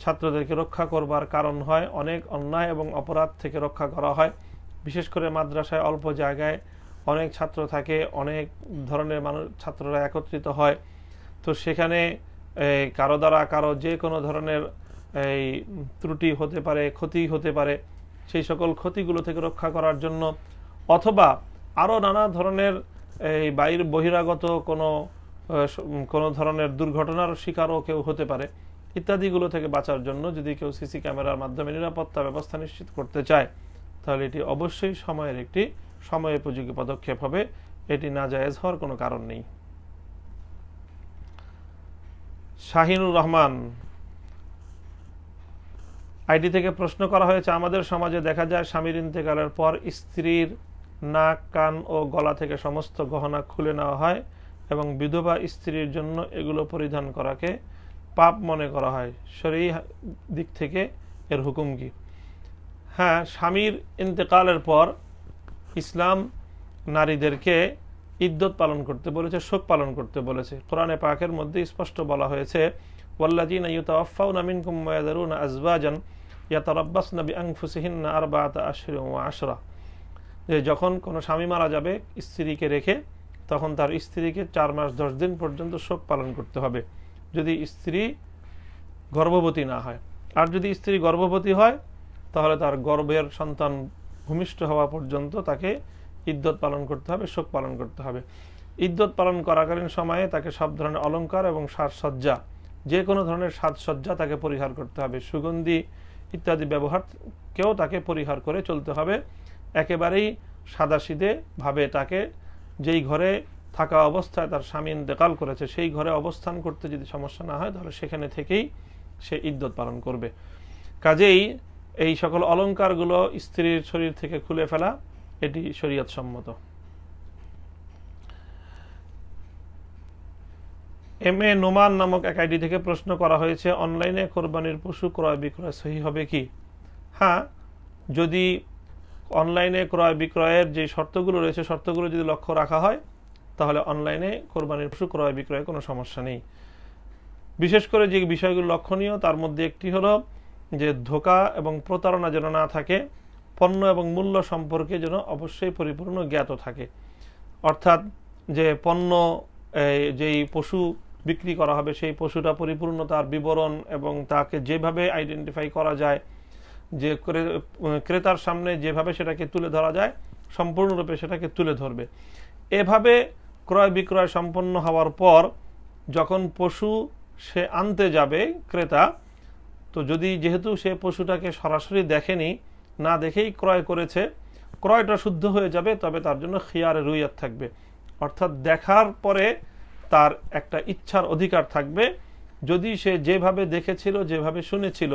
ছাত্রদেরকে রক্ষা করবার কারণ হয়, অনেক অন্যায় এবং অপরাধ থেকে রক্ষা করা হয়। বিশেষ করে মাদ্রাসায় অল্প জায়গায় অনেক ছাত্র থাকে, অনেক ধরনের ছাত্ররা একত্রিত হয়, তো সেখানে কারো দ্বারা কারো যে কোনো ধরনের এই ত্রুটি হতে পারে, ক্ষতি হতে পারে, সেই সকল ক্ষতিগুলো থেকে রক্ষা করার জন্য, অথবা আরও নানা ধরনের এই বহিরাগত কোনো ধরনের দুর্ঘটনার শিকারও কেউ হতে পারে, ইত্যাদিগুলো থেকে বাঁচার জন্য যদি কেউ সিসি ক্যামেরার মাধ্যমে নিরাপত্তা ব্যবস্থা নিশ্চিত করতে চায়, তাহলে এটি অবশ্যই সময়ের একটি সময়োপযোগী পদক্ষেপ হবে। এটি নাজায়েজ হওয়ার কোনো কারণ নেই। শাহিনুর রহমান আইডি থেকে প্রশ্ন করা হয়েছে, আমাদের সমাজে দেখা যায় স্বামীর ইন্তেকালের পর স্ত্রীর নাক, কান ও গলা থেকে সমস্ত গহনা খুলে নেওয়া হয় এবং বিধবা স্ত্রীর জন্য এগুলো পরিধান করাকে পাপ মনে করা হয়। শরঈ দিক থেকে এর হুকুম কি? হ্যাঁ, স্বামীর ইন্তেকালের পর ইসলাম নারীদেরকে ইদ্দত পালন করতে বলেছে, শোক পালন করতে বলেছে। কোরআনে পাকের মধ্যে স্পষ্ট বলা হয়েছে, ওয়াল্লাযীনা ইউতাওয়াফাউনা মিনকুম ওয়া ইয়াযারুনা আযওয়াজান ইয়াতারাব্বাসনা বিআনফুসিহিন্না আরবাআতা আশহুরিন ওয়া আশরা, যে যখন কোনো স্বামী মারা যাবে স্ত্রীকে রেখে, তখন তার স্ত্রীকে 4 মাস 10 দিন পর্যন্ত শোক পালন করতে হবে, যদি স্ত্রী গর্ভবতী না হয়। আর যদি স্ত্রী গর্ভবতী হয়, তাহলে তার গর্ভের সন্তান ভূমিষ্ঠ হওয়া পর্যন্ত তাকে ইদ্দত পালন করতে হবে, শোক পালন করতে হবে। ইদ্দত পালন করাকালীন সময়ে তাকে সব ধরনের অলংকার এবং সাজসজ্জা, যে কোনো ধরনের সাজসজ্জা তাকে পরিহার করতে হবে, সুগন্ধি ইত্যাদি ব্যবহারকেও তাকে পরিহার করে চলতে হবে। একেবারেই সাদাসিধে ভাবে তাকে, যেই ঘরে থাকা অবস্থায় তার স্বামী ইন্তেকাল করেছে সেই ঘরে অবস্থান করতে যদি সমস্যা না হয়, তাহলে সেখানে থেকেই সে ইদ্দত পালন করবে। কাজেই এই সকল অলংকারগুলো স্ত্রীর শরীর থেকে খুলে ফেলা এটি শরীয়ত সম্মত। এম.এ. নোমান নামক এক আইডি থেকে প্রশ্ন করা হয়েছে, অনলাইনে কোরবানির পশু ক্রয় বিক্রয় সহি হবে কি? হ্যাঁ, যদি অনলাইনে ক্রয় বিক্রয়ের যে শর্তগুলো রয়েছে, শর্তগুলো যদি লক্ষ্য রাখা হয়, তাহলে অনলাইনে কোরবানির পশু ক্রয় বিক্রয়ে কোনো সমস্যা নেই। বিশেষ করে যে বিষয়গুলো লক্ষণীয় তার মধ্যে একটি হলো যে ধোঁকা এবং প্রতারণা যেন না থাকে, পণ্য এবং মূল্য সম্পর্কে যেন অবশ্যই পরিপূর্ণ জ্ঞাত থাকে। অর্থাৎ যে পণ্য, যেই পশু বিক্রি করা হবে সেই পশুটা পরিপূর্ণ তার বিবরণ এবং তাকে যেভাবে আইডেন্টিফাই করা যায়, যে ক্রেতার সামনে যেভাবে সেটাকে তুলে ধরা যায়, সম্পূর্ণরূপে সেটাকে তুলে ধরবে। এভাবে ক্রয় বিক্রয় সম্পন্ন হওয়ার পর যখন পশু সে আনতে যাবে ক্রেতা, তো যদি যেহেতু সে পশুটাকে সরাসরি দেখেনি, না দেখেই ক্রয় করেছে, ক্রয়টা শুদ্ধ হয়ে যাবে, তবে তার জন্য খিয়ারে রুইয়াত থাকবে। অর্থাৎ দেখার পরে তার একটা ইচ্ছার অধিকার থাকবে। যদি সে যেভাবে দেখেছিল, যেভাবে শুনেছিল,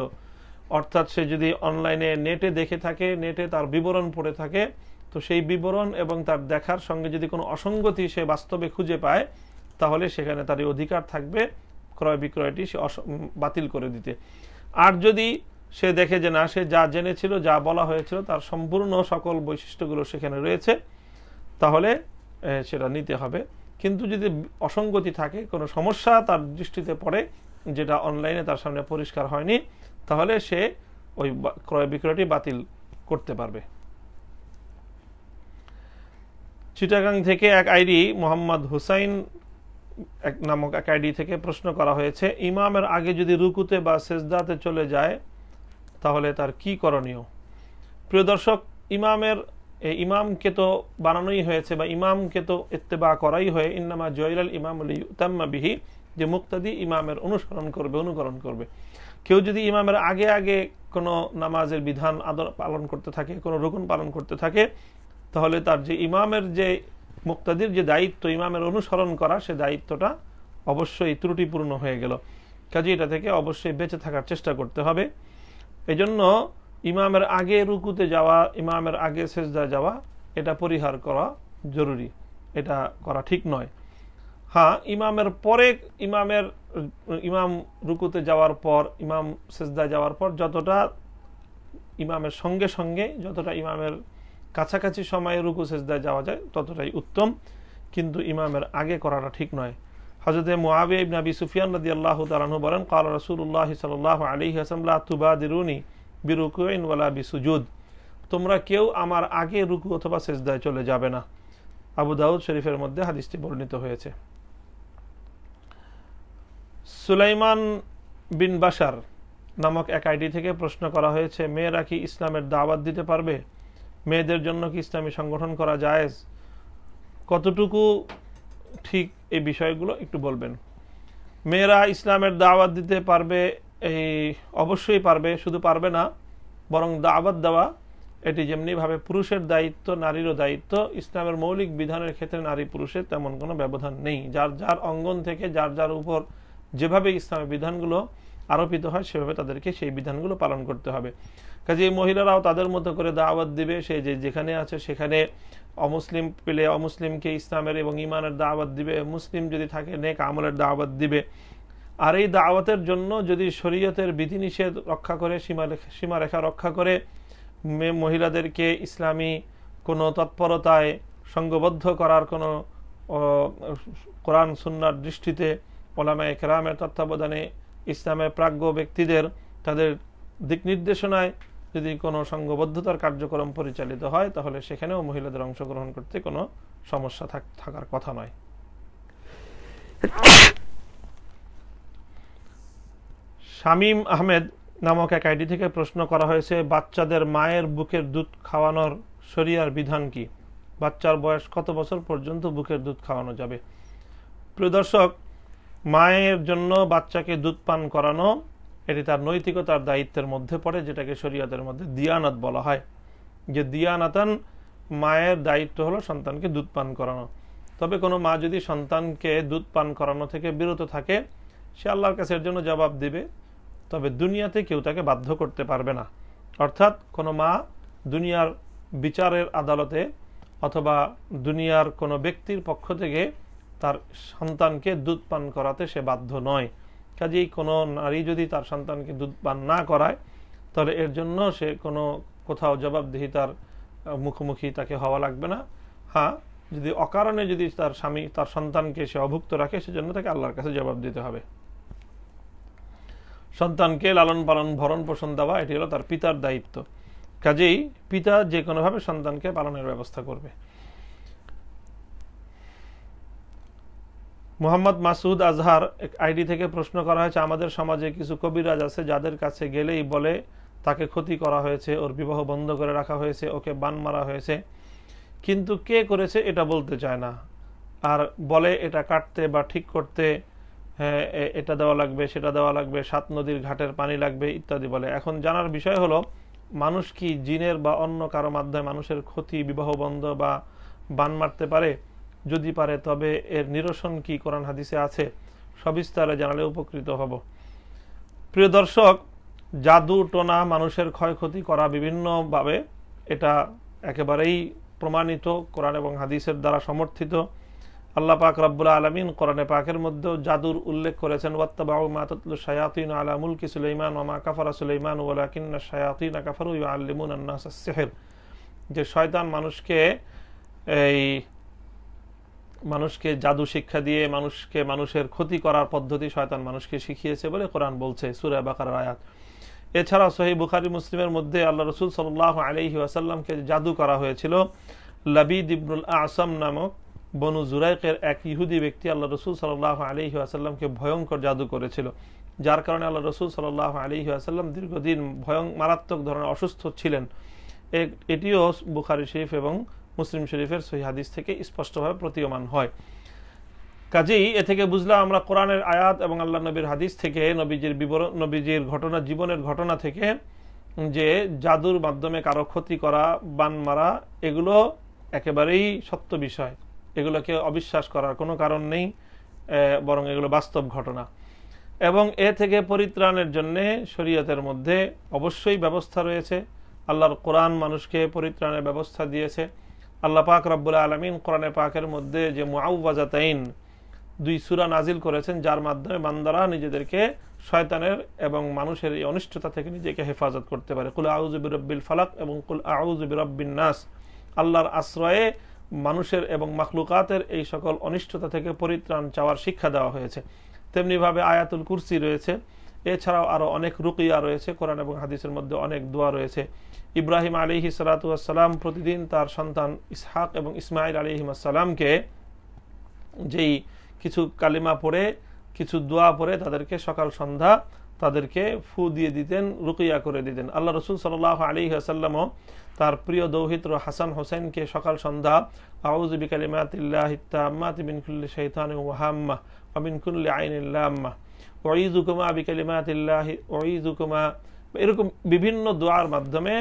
অর্থাৎ সে যদি অনলাইনে নেটে দেখে থাকে, নেটে তার বিবরণ পড়ে থাকে, তো সেই বিবরণ এবং তার দেখার সঙ্গে যদি কোনো অসঙ্গতি সে বাস্তবে খুঁজে পায়, তাহলে সেখানে তার অধিকার থাকবে ক্রয় বিক্রয়টি সে বাতিল করে দিতে। আর যদি সে দেখে যে না, সে যা জেনেছিল, যা বলা হয়েছিল তার সম্পূর্ণ সকল বৈশিষ্ট্যগুলো সেখানে রয়েছে, তাহলে সেটা নিতে হবে। কিন্তু যদি অসঙ্গতি থাকে, কোনো সমস্যা তার দৃষ্টিতে পড়ে যেটা অনলাইনে তার সামনে পরিষ্কার হয়নি, তাহলে সে ওই ক্রয় বিক্রয়টি বাতিল করতে পারবে। চিটাগাং থেকে এক আইডি মোহাম্মদ হুসাইন নামক এক আইডি থেকে প্রশ্ন করা হয়েছে, ইমামের আগে যদি রুকুতে বা সেজদাতে চলে যায় তাহলে তার কি করণীয়? প্রিয় দর্শক, ইমামকে তো বানানোই হয়েছে বা ইমামকে তো ইত্তেবা করাই হয়, ইন্নামা জয়লাল ইমাম লিইউতাম্মা বিহি, যে মুক্তাদি ইমামের অনুসরণ করবে, অনুকরণ করবে। কেউ যদি ইমামের আগে আগে কোনো নামাজের বিধান আদর পালন করতে থাকে, কোনো রুকুন পালন করতে থাকে, তাহলে তার যে ইমামের যে মুক্তাদির যে দায়িত্ব ইমামের অনুসরণ করা, সে দায়িত্বটা অবশ্যই ত্রুটিপূর্ণ হয়ে গেল। কাজে এটা থেকে অবশ্যই বেঁচে থাকার চেষ্টা করতে হবে। এজন্য ইমামের আগে রুকুতে যাওয়া, ইমামের আগে সেজদায় যাওয়া, এটা পরিহার করা জরুরি, এটা করা ঠিক নয়। হ্যাঁ, ইমামের পরে ইমাম রুকুতে যাওয়ার পর, ইমাম সেজদায় যাওয়ার পর যতটা ইমামের সঙ্গে সঙ্গে, যতটা ইমামের কাছাকাছি সময়ে রুকু সেজদায় যাওয়া যায় ততটাই উত্তম, কিন্তু ইমামের আগে করাটা ঠিক নয়। হযরত মুআবিয়া ইবনে আবি সুফিয়ান রাদিয়াল্লাহু তাআলা আনহু বলেন, ক্বাল রাসূলুল্লাহ সাল্লাল্লাহু আলাইহি ওয়াসাল্লাম লা তুবাদিরুনি বিরুকুইন ওয়ালা বিসুজুদ, তোমরা কেউ আমার আগে রুকু অথবা সেজদায় চলে যাবে না। আবু দাউদ শরীফের মধ্যে হাদিসটি বর্ণিত হয়েছে। সুলাইমান বিন বাশার নামক এক আইডি থেকে প্রশ্ন করা হয়েছে, মেয়েরা কি ইসলামের দাওয়াত দিতে পারবে? মেয়েদের জন্য কি ইসলামী সংগঠন করা জায়েজ? কতটুকু ঠিক এই বিষয়গুলো একটু বলবেন। মেয়েরা ইসলামের দাওয়াত দিতে পারবে, অবশ্যই পারবে, শুধু পারবে না বরং দাওয়াত দেওয়া এটি যেমনিভাবে পুরুষের দায়িত্ব, নারীরও দায়িত্ব। ইসলামের মৌলিক বিধানের ক্ষেত্রে নারী পুরুষের তেমন কোনো ব্যবধান নেই। যার যার অঙ্গন থেকে যার যার উপর যেভাবে ইসলামের বিধানগুলো আরোপিত হয় সেভাবে তাদেরকে সেই বিধানগুলো পালন করতে হবে। কাজে এই মহিলারাও তাদের মতো করে দাওয়াত দিবে, সে যেখানে আছে সেখানে অমুসলিম পেলে অমুসলিমকে ইসলামের এবং ইমানের দাওয়াত দিবে, মুসলিম যদি থাকে নেক আমলের দাওয়াত দিবে। আর এই দাওয়াতের জন্য যদি শরীয়তের বিধিনিষেধ রক্ষা করে, সীমারেখা রক্ষা করে মহিলাদেরকে ইসলামী কোনো তৎপরতায় সঙ্গবদ্ধ করার কোনো কোরআন সুন্নাহর দৃষ্টিতে উলামায়ে কেরামের তত্ত্বাবধানে ইসলামের প্রাজ্ঞ ব্যক্তিদের তাদের দিক নির্দেশনায় যদি কোনো সঙ্গবদ্ধতার কার্যক্রম পরিচালিত হয়, তাহলে সেখানেও মহিলাদের অংশগ্রহণ করতে কোনো সমস্যা থাকার কথা নয়। শামীম আহমেদ নামক এক আইডি থেকে প্রশ্ন করা হয়েছে, বাচ্চাদের মায়ের বুকের দুধ খাওয়ানোর শরিয়ার বিধান কি? বাচ্চার বয়স কত বছর পর্যন্ত বুকের দুধ খাওয়ানো যাবে? প্রিয় দর্শক, মায়ের জন্য বাচ্চাকে দুধ পান করানো এটি তার নৈতিকতার দায়িত্বের মধ্যে পড়ে, যেটাকে শরীয়তের মধ্যে দিয়ানাত বলা হয়। যে দিয়ানাতান, মায়ের দায়িত্ব হলো সন্তানকে দুধ পান করানো। তবে কোনো মা যদি সন্তানকে দুধ পান করানো থেকে বিরত থাকে, সে আল্লাহর কাছে এর জন্য জবাব দিবে, তবে দুনিয়াতে কেউ তাকে বাধ্য করতে পারবে না। অর্থাৎ কোনো মা দুনিয়ার বিচারের আদালতে অথবা দুনিয়ার কোনো ব্যক্তির পক্ষ থেকে তার সন্তানকে দুধ পান করাতে সে বাধ্য নয়। কাজেই কোনো নারী যদি তার সন্তানকে দুধ পান না করায়, তাহলে এর জন্য সে কোনো কোথাও জবাবদিহিতার মুখোমুখি তাকে হওয়া লাগবে না। হ্যাঁ, যদি অকারণে যদি তার স্বামী তার সন্তানকে সে অভুক্ত রাখে, সেজন্য তাকে আল্লাহর কাছে জবাব দিতে হবে। সন্তানকে লালন পালন, ভরণ পোষণ দেওয়া এটি হলো তার পিতার দায়িত্ব। কাজেই পিতা যে কোনোভাবে সন্তানকে পালনের ব্যবস্থা করবে। মোহাম্মদ মাসুদ আজহার এক আইডি থেকে প্রশ্ন করা হয়েছে, আমাদের সমাজে কিছু কবিরাজ আছে যাদের কাছে গেলেই বলে তাকে ক্ষতি করা হয়েছে, ওর বিবাহ বন্ধ করে রাখা হয়েছে, ওকে বান মারা হয়েছে, কিন্তু কে করেছে এটা বলতে চায় না, আর বলে এটা কাটতে বা ঠিক করতে এটা দেওয়া লাগবে, সেটা দেওয়া লাগবে, 7 নদীর ঘাটের পানি লাগবে ইত্যাদি বলে। এখন জানার বিষয় হলো, মানুষ কি জিনের বা অন্য কারো মাধ্যমে মানুষের ক্ষতি, বিবাহ বন্ধ বা বান মারতে পারে? যদি পারে তবে এর নিরসন কি কোরআন হাদিসে আছে? সবিস্তারে জানালে উপকৃত হব। প্রিয় দর্শক, জাদু টোনা মানুষের ক্ষয়ক্ষতি করা বিভিন্নভাবে, এটা একেবারেই প্রমাণিত, কোরআন এবং হাদিসের দ্বারা সমর্থিত। আল্লাহ পাক রব্বুল আলামিন কোরআনে পাকের মধ্যে জাদুর উল্লেখ করেছেন, ওয়াত্তাবাউ মা তাতলু শায়াতিন আলা মুলকি সুলাইমান ওয়া মা কাফারা সুলাইমান ওয়ালাকিন্না শায়াতিনা কাফারু ইউআল্লিমুনা আন-নাস আস-সিহর। যে শয়তান মানুষকে জাদু শিক্ষা দিয়ে মানুষের ক্ষতি করার পদ্ধতি শয়তান মানুষকে শিখিয়েছে বলে কোরআন বলছে, সূরা বাকারার আয়াত। এছাড়া সহিহ বুখারী মুসলিমের মধ্যে আল্লাহ রাসূল সাল্লাল্লাহু আলাইহি ওয়াসাল্লামকে জাদু করা হয়েছিল। লাবিদ ইবনুল আসাম নামক বনু জুরাইকের এক ইহুদি ব্যক্তি আল্লাহ রাসূল সাল্লাল্লাহু আলাইহি ওয়াসাল্লামকে ভয়ঙ্কর জাদু করেছিল, যার কারণে আল্লাহ রাসূল সাল্লাল্লাহু আলাইহি ওয়াসাল্লাম দীর্ঘদিন মারাত্মক ধরনের অসুস্থ ছিলেন এটিও বুখারী শরীফ এবং মুসলিম শরীফের সহিহ হাদিস থেকে স্পষ্টভাবে প্রতীয়মান হয়। কাজেই এ থেকে বুঝলাম আমরা কোরআনের আয়াত এবং আল্লাহ নবীর হাদিস থেকে নবীজির ঘটনা, জীবনের ঘটনা থেকে, যে জাদুর মাধ্যমে কারো ক্ষতি করা, বান মারা, এগুলো একেবারেই সত্য বিষয়, এগুলোকে অবিশ্বাস করার কোনো কারণ নেই, বরং এগুলো বাস্তব ঘটনা। এবং এ থেকে পরিত্রাণের জন্য শরীয়তের মধ্যে অবশ্যই ব্যবস্থা রয়েছে। আল্লাহর কোরআন মানুষকে পরিত্রাণের ব্যবস্থা দিয়েছে। আল্লাহ পাক রব্বুল আলামিন কোরআনে পাকের মধ্যে যে মুআউযাতাইন 2 সূরা নাজিল করেছেন, যার মাধ্যমে বান্দারা নিজেদেরকে শয়তানের এবং মানুষের এই অনিষ্টতা থেকে নিজেকে হেফাজত করতে পারে। কুল আউযু বিরাব্বিল ফালাক এবং কুল আউযু বিরাব্বিন নাস। আল্লাহর আশ্রয়ে মানুষের এবং মাখলুকাতের এই সকল অনিষ্টতা থেকে পরিত্রাণ চাওয়ার শিক্ষা দেওয়া হয়েছে। তেমনিভাবে আয়াতুল কুরসি রয়েছে। এছাড়াও আরো অনেক রুকিয়া রয়েছে, কোরআন এবং হাদিসের মধ্যে অনেক দোয়া রয়েছে। ইব্রাহিম আলাইহিস সালাতু ওয়াস সালাম প্রতিদিন তার সন্তান ইসহাক এবং ইসমাইল আলাইহিস সালামকে যেই কিছু কালিমা পড়ে, কিছু দোয়া পড়ে তাদেরকে সকাল সন্ধ্যা তাদেরকে ফু দিয়ে দিতেন, রুকিয়া করে দিতেন। আল্লাহ রাসূল সাল্লাল্লাহু আলাইহি ওয়াসাল্লামও তার প্রিয় দৌহিত্র হাসান হোসেনকে সকাল সন্ধ্যা আউযু বিকালিমাতিল্লাহিত তাম্মাতি মিন কুল্লি শাইতানিন ওয়া হাম্মাহ ওয়া মিন কুল্লি আইনিন লাম্মাহ উঈযুকুমা বিকালিমাতিল্লাহি উঈযুকুমা, এরকম বিভিন্ন দোয়ার মাধ্যমে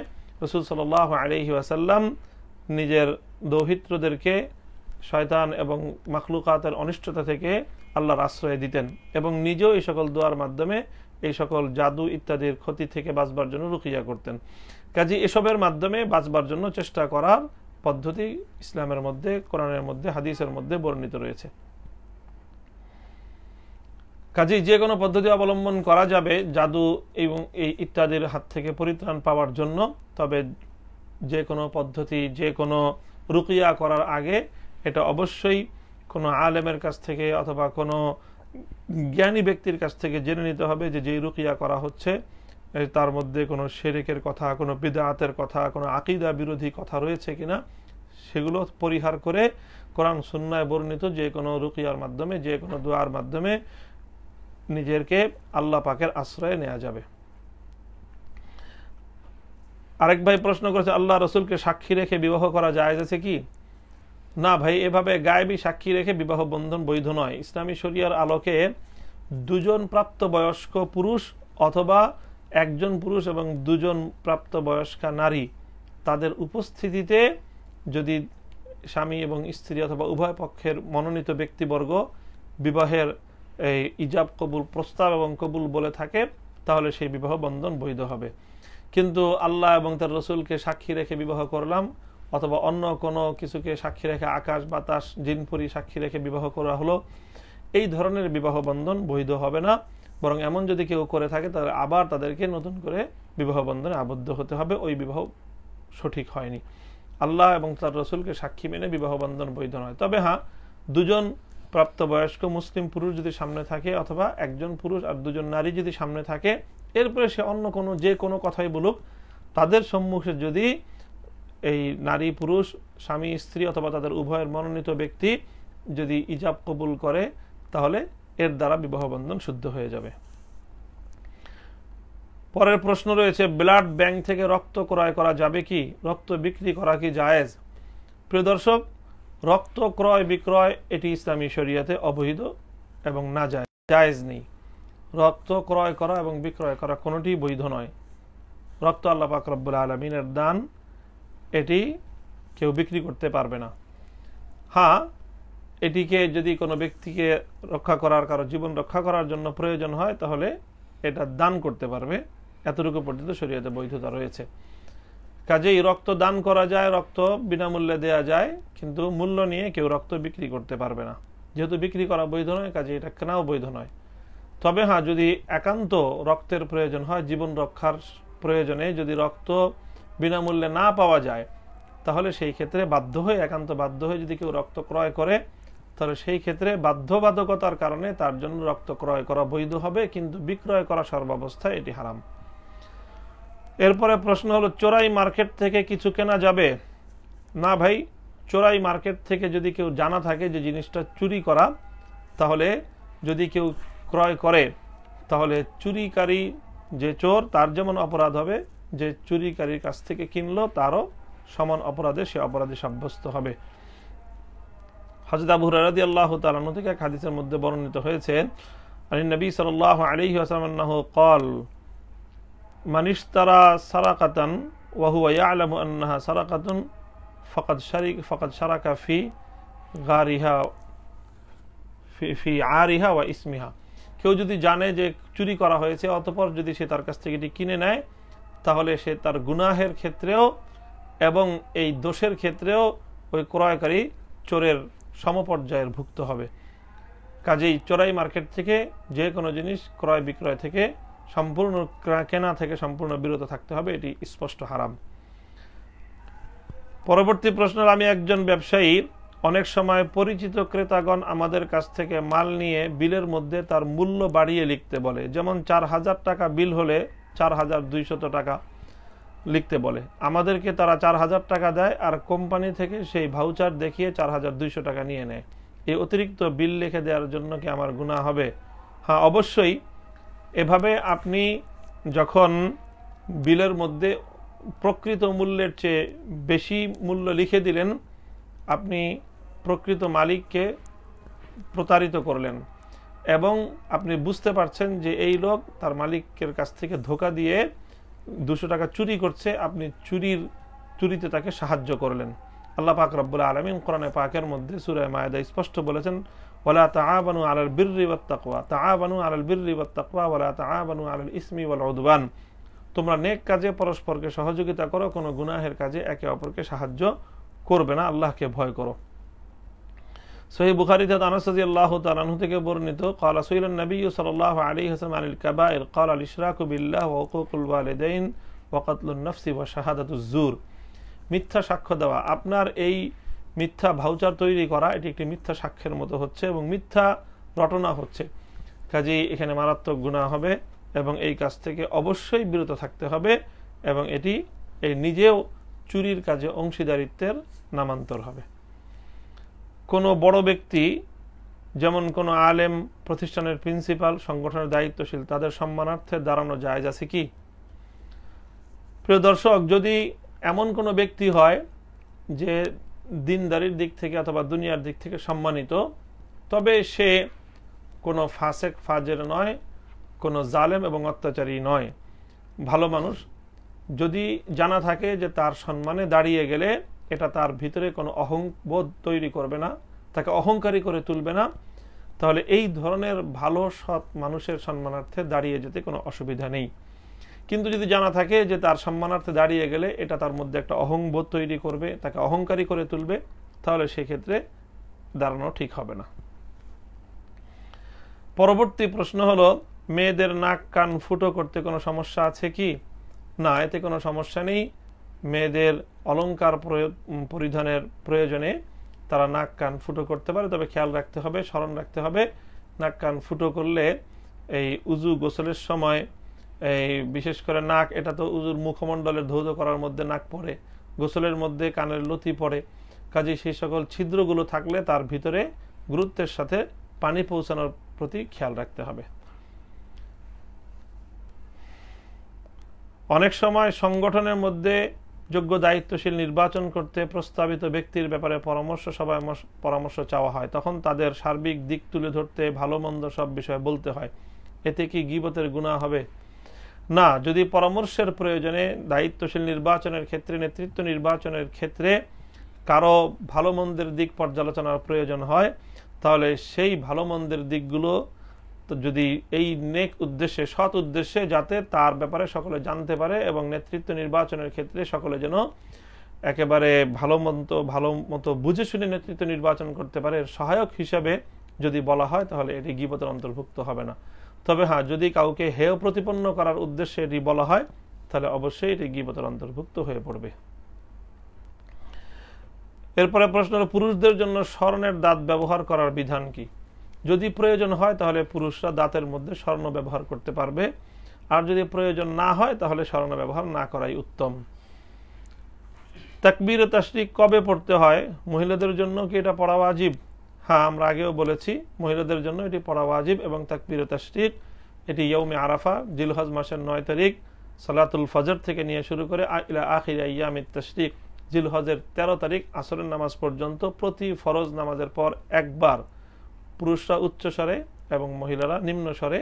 রাসূল সাল্লাল্লাহু আলাইহি ওয়াসাল্লাম নিজের দৌহিত্রদেরকে শয়তান এবং মাখলুকাতের অনিষ্টতা থেকে আল্লাহর আশ্রয় দিতেন এবং নিজেও এই সকল দোয়ার মাধ্যমে এই সকল জাদু ইত্যাদির ক্ষতি থেকে বাঁচবার জন্য রুকিয়া করতেন। কাজে এসবের মাধ্যমে বাঁচবার জন্য চেষ্টা করার পদ্ধতি ইসলামের মধ্যে, কোরআনের মধ্যে, হাদিসের মধ্যে বর্ণিত রয়েছে। কাজেই যে কোনো পদ্ধতি অবলম্বন করা যাবে জাদু এবং এই ইত্যাদির হাত থেকে পরিত্রাণ পাওয়ার জন্য। তবে যে কোনো পদ্ধতি, যে কোনো রুকিয়া করার আগে এটা অবশ্যই কোনো আলেমের কাছ থেকে অথবা কোনো জ্ঞানী ব্যক্তির কাছ থেকে জেনে নিতে হবে যে যেই রুকিয়া করা হচ্ছে তার মধ্যে কোনো শিরকের কথা, কোনো বিদআতের কথা, কোনো আকীদা বিরোধী কথা রয়েছে কিনা, সেগুলো পরিহার করে কোরআন সুন্নায় বর্ণিত যে কোনো রুকিয়ার মাধ্যমে, যে কোনো দোয়ার মাধ্যমে নিজেকে আল্লাহ পাকের আশ্রয়ে নেওয়া যাবে। আরেক ভাই প্রশ্ন করেছে, আল্লাহ রসুলকে সাক্ষী রেখে বিবাহ করা জায়েজ আছে কি? না ভাই, এভাবে গায়েবী সাক্ষী রেখে বিবাহ বন্ধন বৈধ নয়। ইসলামী শরিয়ার আলোকে দুজন প্রাপ্তবয়স্ক পুরুষ অথবা একজন পুরুষ এবং দুজন প্রাপ্তবয়স্কা নারী, তাদের উপস্থিতিতে যদি স্বামী এবং স্ত্রী অথবা উভয় পক্ষের মনোনীত ব্যক্তিবর্গ বিবাহের এই ইজাব কবুল, প্রস্তাব এবং কবুল বলে থাকে, তাহলে সেই বিবাহ বন্ধন বৈধ হবে। কিন্তু আল্লাহ এবং তার রসুলকে সাক্ষী রেখে বিবাহ করলাম অথবা অন্য কোনো কিছুকে সাক্ষী রেখে, আকাশ বাতাস জিনপুরি সাক্ষী রেখে বিবাহ করা হলো, এই ধরনের বিবাহ বন্ধন বৈধ হবে না। বরং এমন যদি কেউ করে থাকে তাহলে আবার তাদেরকে নতুন করে বিবাহ বন্ধনে আবদ্ধ হতে হবে, ওই বিবাহ সঠিক হয়নি। আল্লাহ এবং তার রসুলকে সাক্ষী মেনে বিবাহ বন্ধন বৈধ নয়। তবে হ্যাঁ, দুজন প্রাপ্তবয়স্ক মুসলিম পুরুষ যদি সামনে থাকে অথবা একজন পুরুষ আর দুজন নারী যদি সামনে থাকে, এরপরে সে অন্য কোনো যে কোনো কথাই বলুক, তাদের সম্মুখে যদি এই নারী পুরুষ, স্বামী স্ত্রী অথবা তাদের উভয়ের মনোনীত ব্যক্তি যদি ইজাব কবুল করে, তাহলে এর দ্বারা বিবাহ বন্ধন শুদ্ধ হয়ে যাবে। পরের প্রশ্ন রয়েছে, ব্লাড ব্যাংক থেকে রক্ত ক্রয় করা যাবে কি? রক্ত বিক্রি করা কি জায়েজ? প্রিয় দর্শক, রক্ত ক্রয় বিক্রয় এটি ইসলামী শরিয়াতে অবৈধ এবং না জায়েজ নেই। রক্ত ক্রয় করা এবং বিক্রয় করা কোনোটি বৈধ নয়। রক্ত আল্লাহ পাক রব্বুল আলামিনের দান, এটি কেউ বিক্রি করতে পারবে না। হ্যাঁ, এটিকে যদি কোনো ব্যক্তিকে রক্ষা করার, কারো জীবন রক্ষা করার জন্য প্রয়োজন হয়, তাহলে এটা দান করতে পারবে, এতটুকু পর্যন্ত শরীয়তে বৈধতা রয়েছে। কাজেই রক্ত দান করা যায়, রক্ত বিনামূল্যে দেয়া যায়, কিন্তু মূল্য নিয়ে কেউ রক্ত বিক্রি করতে পারবে না। যেহেতু বিক্রি করা বৈধ নয়, কাজে এটা কেনাও বৈধ নয়। তবে হ্যাঁ, যদি একান্ত রক্তের প্রয়োজন হয়, জীবন রক্ষার প্রয়োজনে যদি রক্ত বিনামূল্যে না পাওয়া যায়, তাহলে সেই ক্ষেত্রে একান্ত বাধ্য হয়ে যদি কেউ রক্ত ক্রয় করে, তাহলে সেই ক্ষেত্রে বাধ্যবাধকতার কারণে তার জন্য রক্ত ক্রয় করা বৈধ হবে, কিন্তু বিক্রয় করা সর্বাবস্থায় এটি হারাম। এরপরে প্রশ্ন হলো, চোরাই মার্কেট থেকে কিছু কেনা যাবে? না ভাই, চোরাই মার্কেট থেকে যদি কেউ জানা থাকে যে জিনিসটা চুরি করা, তাহলে যদি কেউ ক্রয় করে, তাহলে চুরিকারী যে চোর, তার যেমন অপরাধ হবে, যে চুরিকারীর কাছ থেকে কিনলো তারও সমান অপরাধে সে অপরাধী সাব্যস্ত হবে। হযরত আবু হুরায়রা রাদিয়াল্লাহু তাআলা আনহু থেকে এক হাদিসের মধ্যে বর্ণিত হয়েছে, আন নবী সাল্লাল্লাহু আলাইহি ওয়াসাল্লাম আন্নাহু ক্বাল মান ইশতারা সারাকাতান ওয়া হুয়া ইয়ালামু আন্নাহা সারাকাতুন ফাকাদ শারাকা ফি গারিহা ফি আরিহা ওয়া ইসমিহা। কেউ যদি জানে যে চুরি করা হয়েছে অতঃপর যদি সে তার কাছ থেকে এটি কিনে নেয় তাহলে সে তার গুনাহের ক্ষেত্রেও এবং এই দোষের ক্ষেত্রেও ওই ক্রয়কারী চোরের সমপর্যায়ের ভুক্ত হবে। কাজেই চোরাই মার্কেট থেকে যে কোনো জিনিস ক্রয় বিক্রয় থেকে সম্পূর্ণ কেনা থেকে সম্পূর্ণ বিরত থাকতে হবে, এটি স্পষ্ট হারাম। পরবর্তী প্রশ্ন, আমি একজন ব্যবসায়ী, অনেক সময় পরিচিত ক্রেতাগণ আমাদের কাছ থেকে মাল নিয়ে বিলের মধ্যে তার মূল্য বাড়িয়ে লিখতে বলে, যেমন 4000 টাকা বিল হলে 4200 টাকা লিখতে বলে। আমাদেরকে তারা 4000 টাকা দেয় আর কোম্পানি থেকে সেই ভাউচার দেখিয়ে 4200 টাকা নিয়ে নেয়। এই অতিরিক্ত বিল লিখে দেওয়ার জন্য কি আমার গুনাহ হবে? হ্যাঁ, অবশ্যই। এভাবে আপনি যখন বিলের মধ্যে প্রকৃত মূল্যের চেয়ে বেশি মূল্য লিখে দিলেন, আপনি প্রকৃত মালিককে প্রতারিত করলেন এবং আপনি বুঝতে পারছেন যে এই লোক তার মালিকের কাছ থেকে ধোঁকা দিয়ে 200 টাকা চুরি করছে, আপনি চুরিতে তাকে সাহায্য করলেন। আল্লাহ পাক রব্বুল আলামিন কোরআনে পাকের মধ্যে সূরা মায়েদা স্পষ্ট বলেছেন, ওয়ালা তাআবানু আলাল বিররি ওয়াত তাকওয়া, তাআবানু আলাল বিররি ওয়াত তাকওয়া ওয়ালা তাআবানু আলাল ইসমি ওয়াল উদওয়ান। তোমরা নেক কাজে পরস্পরকে সহযোগিতা করো, কোনো গুনাহের কাজে একে অপরকে সাহায্য করবে না, আল্লাহকে ভয় করো। সহিহ বুখারীতে আনাস রাদিয়াল্লাহু তাআলা আনহু থেকে বর্ণিত, ক্বালা সুইলান নবী সাল্লাল্লাহু আলাইহি ওয়াসাল্লাম আনিল কাবায়ের, ক্বালা আল ইশরাকু বিল্লাহ ওয়া হুকুকুল ওয়ালিদাইন ওয়া কাতলুন নাফসি ওয়া শাহাদাতুজ জুর। মিথ্যা সাক্ষ্য দেওয়া, আপনার এই মিথ্যা ভাউচার তৈরি করা এটি একটি মিথ্যা সাক্ষ্যের মতো হচ্ছে এবং মিথ্যা রটনা হচ্ছে। কাজেই এখানে মারাত্মক গুনাহ হবে এবং এই কাজ থেকে অবশ্যই বিরত থাকতে হবে এবং এটি এই নিজেও চুরির কাজে অংশীদারিত্বের নামান্তর হবে। কোনো বড় ব্যক্তি, যেমন কোনো আলেম, প্রতিষ্ঠানের প্রিন্সিপাল, সংগঠনের দায়িত্বশীল, তাদের সম্মানার্থে দাঁড়ানো জায়েজ আছে কি? প্রিয় দর্শক, যদি এমন কোনো ব্যক্তি হয় যে দিনদারির দিক থেকে অথবা দুনিয়ার দিক থেকে সম্মানিত, তবে সে কোনো ফাসেক ফাজের নয়, কোনো জালেম এবং অত্যাচারী নয়, ভালো মানুষ। যদি জানা থাকে যে তার সম্মানে দাঁড়িয়ে গেলে এটা তার ভিতরে কোনো অহংবোধ তৈরি করবে না, তাকে অহংকারী করে তুলবে না, তাহলে এই ধরনের ভালো সৎ মানুষের সম্মানার্থে দাঁড়িয়ে যেতে কোনো অসুবিধা নেই। কিন্তু যদি জানা থাকে যে তার সম্মানার্থে দাঁড়িয়ে গেলে এটা তার মধ্যে একটা অহংবোধ তৈরি করবে, তাকে অহংকারী করে তুলবে, তাহলে সেক্ষেত্রে দাঁড়ানো ঠিক হবে না। পরবর্তী প্রশ্ন হলো, মেয়েদের নাক কান ফুটো করতে কোনো সমস্যা আছে কি? না, এতে কোনো সমস্যা নেই। মেয়েদের অলংকার পরিধানের প্রয়োজনে তারা নাক কান ফুটো করতে পারে, তবে খেয়াল রাখতে হবে, স্মরণ রাখতে হবে, নাক কান ফুটো করলে এই উজু গোসলের সময় এই বিশেষ করে নাক, এটা তো উজুর মুখমণ্ডলের ধৌত করার মধ্যে নাক পড়ে, গোসলের মধ্যে কানের লতি পড়ে, কাজেই সেই সকল ছিদ্রগুলো থাকলে তার ভিতরে গুরুত্বের সাথে পানি পৌঁছানোর প্রতি খেয়াল রাখতে হবে। অনেক সময় সংগঠনের মধ্যে যোগ্য দায়িত্বশীল নির্বাচন করতে প্রস্তাবিত ব্যক্তির ব্যাপারে পরামর্শ সভায় পরামর্শ চাওয়া হয়, তখন তাদের সার্বিক দিক তুলে ধরতে ভালো মন্দ সব বিষয়ে বলতে হয়, এতে কি গীবতের গুনাহ হবে? না, যদি পরামর্শের প্রয়োজনে দায়িত্বশীল নির্বাচনের ক্ষেত্রে, নেতৃত্ব নির্বাচনের ক্ষেত্রে কারো ভালো মন্দের দিক পর্যালোচনার প্রয়োজন হয়, তাহলে সেই ভালো মন্দের দিকগুলো যদি এই নেক উদ্দেশ্যে, সৎ উদ্দেশ্যে, যাতে তার ব্যাপারে সকলে জানতে পারে এবং নেতৃত্ব নির্বাচনের ক্ষেত্রে সকলে যেন একেবারে ভালো মতো বুঝে শুনে নেতৃত্ব নির্বাচন করতে পারে, সহায়ক হিসাবে যদি বলা হয় তাহলে এটি গীবতের অন্তর্ভুক্ত হবে না। তবে হ্যাঁ, যদি কাউকে হেয় প্রতিপন্ন করার উদ্দেশ্যে এটি বলা হয় তাহলে অবশ্যই এটি গীবতের অন্তর্ভুক্ত হয়ে পড়বে। এরপরে প্রশ্ন হলো, পুরুষদের জন্য স্বর্ণের দাঁত ব্যবহার করার বিধান কি? যদি প্রয়োজন হয় তাহলে পুরুষরা দাঁতের মধ্যে স্বর্ণ ব্যবহার করতে পারবে, আর যদি প্রয়োজন না হয় তাহলে স্বর্ণ ব্যবহার না করাই উত্তম। তাকবীর ও তাশরিক কবে পড়তে হয়? মহিলাদের জন্য কি এটা পড়া ওয়াজিব? হ্যাঁ, আমরা আগেও বলেছি মহিলাদের জন্য এটি পড়া ওয়াজিব এবং তাকবীর ও তাশরিক এটি ইয়াউমে আরাফা, জিলহজ মাসের 9 তারিখ সালাতুল ফজর থেকে নিয়ে শুরু করে ইলা আখির আইয়ামিত তাশরিক জিলহজের 13 তারিখ আসরের নামাজ পর্যন্ত প্রতি ফরজ নামাজের পর একবার পুরুষরা উচ্চ স্বরে এবং মহিলারা নিম্ন স্বরে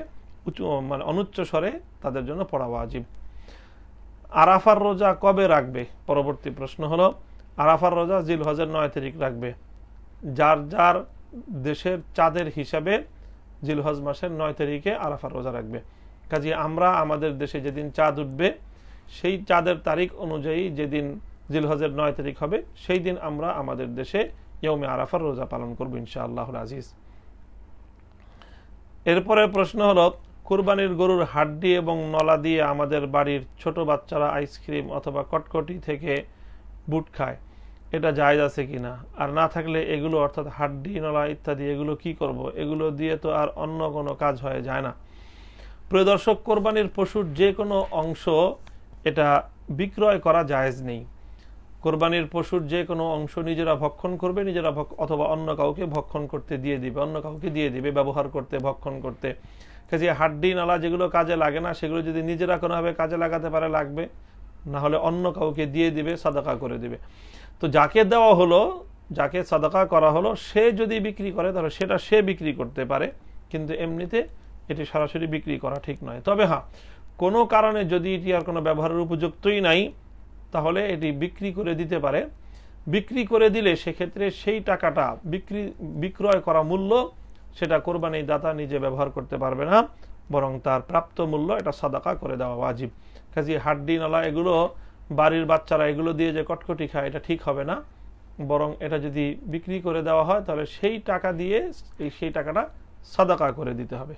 মানে অনুচ্চ স্বরে তাদের জন্য পড়া ওয়াজিব। আরাফার রোজা কবে রাখবে? পরবর্তী প্রশ্ন হলো, আরাফার রোজা জিলহজের 9 তারিখ রাখবে। যার যার দেশের চাঁদের হিসাবে জিলহজ মাসের 9 তারিখে আরাফার রোজা রাখবে। কাজে আমরা আমাদের দেশে যেদিন চাঁদ উঠবে সেই চাঁদের তারিখ অনুযায়ী যেদিন জিলহজের 9 তারিখ হবে সেই দিন আমরা আমাদের দেশে ইয়ৌমে আরাফার রোজা পালন করব ইনশাআল্লাহুল আজিজ। এরপরে প্রশ্ন হলো, কুরবানির গরুর হাড্ডি এবং নলা দিয়ে আমাদের বাড়ির ছোট বাচ্চারা আইসক্রিম অথবা কটকটি থেকে বুট খায়, এটা জায়েজ আছে কিনা? আর না থাকলে এগুলো অর্থাৎ হাড্ডি নলা ইত্যাদি এগুলো কি করব? এগুলো দিয়ে তো আর অন্য কোনো কাজ হয়ে যায় না। প্রিয় দর্শক, কোরবানির পশুর যে কোনো অংশ এটা বিক্রয় করা জায়েজ নেই। কোরবানির পশুর যে কোনো অংশ নিজেরা ভক্ষণ করবে, নিজেরা অথবা অন্য কাউকে ভক্ষণ করতে দিয়ে দিবে, অন্য কাউকে দিয়ে দিবে ব্যবহার করতে, ভক্ষণ করতে। কাজে হাড্ডি নালা যেগুলো কাজে লাগে না সেগুলো যদি নিজেরা কোনোভাবে কাজে লাগাতে পারে লাগবে, না হলে অন্য কাউকে দিয়ে দিবে, সাদাকা করে দিবে। তো যাকে দেওয়া হলো, যাকে সাদাকা করা হলো, সে যদি বিক্রি করে তাহলে সেটা সে বিক্রি করতে পারে, কিন্তু এমনিতে এটি সরাসরি বিক্রি করা ঠিক নয়। তবে হ্যাঁ, কোনো কারণে যদি এটি আর কোনো ব্যবহারের উপযুক্তই নাই তাহলে এটি বিক্রি করে দিতে পারে। বিক্রি করে দিলে সেক্ষেত্রে সেই টাকাটা বিক্রয় করা মূল্য সেটা কোরবানি দাতা নিজে ব্যবহার করতে পারবে না, বরং তার প্রাপ্ত মূল্য এটা সাদাকা করে দেওয়া ওয়াজিব। কাজে হাড্ডি নালা এগুলো বাড়ির বাচ্চারা এগুলো দিয়ে যে কটকটি খায় এটা ঠিক হবে না, বরং এটা যদি বিক্রি করে দেওয়া হয় তাহলে সেই টাকা দিয়ে সেই টাকাটা সাদাকা করে দিতে হবে।